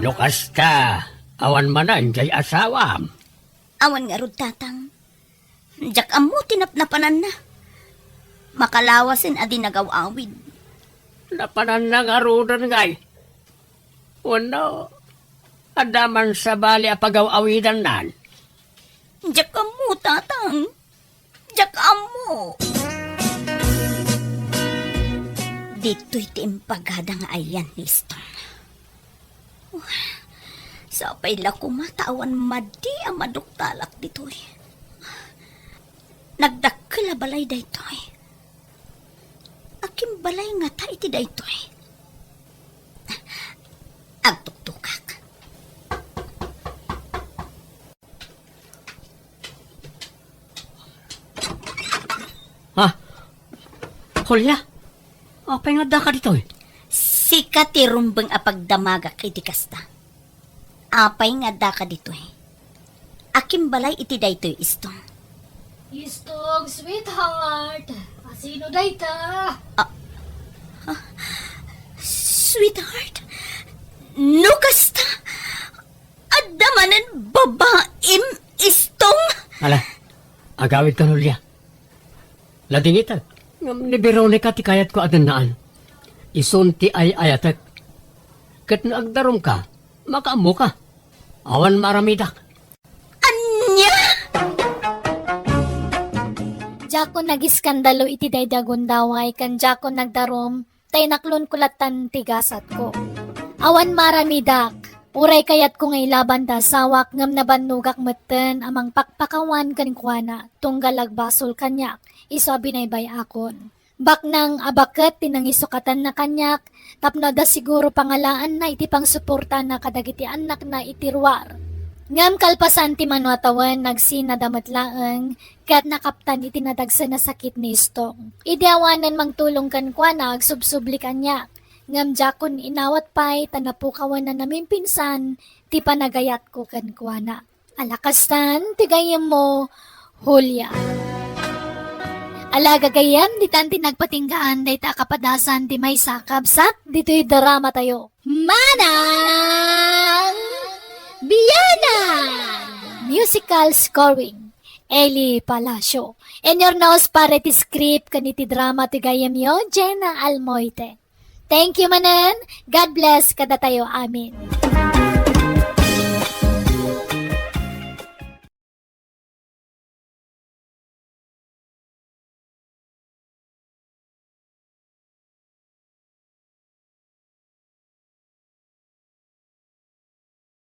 Lukas ka, awan manan jay asawam. Awan nga rod tatang. Diyak amu tinapnapanan na. Makalawasin adi nagawawid. Napanan na nga rudan ngay. Wano, adaman sa bali a pagaw-awidan nan. Diyak amu tatang. Diyak amu. Dito'y tiimpagada nga ayan, Liston. Sa payla ko matawan madi ang maduktalak dito'y. Nagdakkel balay daytoy. Akim balay nga ta iti daytoy. Agtuktukak. Ha? Hulya? Apay nga da ka dito eh. Sika ti rumbeng apagdamagak iti kasta. Apay nga da ka ditoy. Akim balay iti daytoy istong. Istong, sweetheart. Sino dayta? Sweetheart, no kasta. Adamanan babaim istong. Ala, agawid ka Hulya. Ladingitag. Ngam ni Veronica ti kayat ko adanaan. Isunti ay ayatek. Kat naagdarom ka, makaamo ka. Awan maramidak. Anya! Jako nagiskandalo iti daydagon daway kan jako nagdarom tay naklon kulatan tigasat ko. Awan maramidak. Uray kayat ko ngay laban da sawak ngam nabanugak meten amang pakpakawan kanikwana tunggal agbasol kanyak iso binaybay akon. Baknang abaket tinangisukatan na kanyak tapno da siguro pangalaan na iti pangsuporta na kadagiti anak na itirwar. Ngam kalpasan ti manwatawan nagsinadamatlaeng kat nakaptan iti nadagsa na sakit ni Istong. Ideawanan mangtulong kan kwa na agsubsubli kanyak. Ngam jakon inawat pa'y tanapukawan na namin pinsan ti panagayat ko kan kwa na. Alakastan ti gayem mo, Hulya. Alaga gayem di tanti nagpatinggaan day ta kapadasan ti may sakabsat dito'y drama tayo. Manang Biyanan! Musical scoring, Eli Palacio. And your nose para ti script kaniti drama ti gayam yo, Jenna Almoite. Thank you manan. God bless kada tayo. Amin.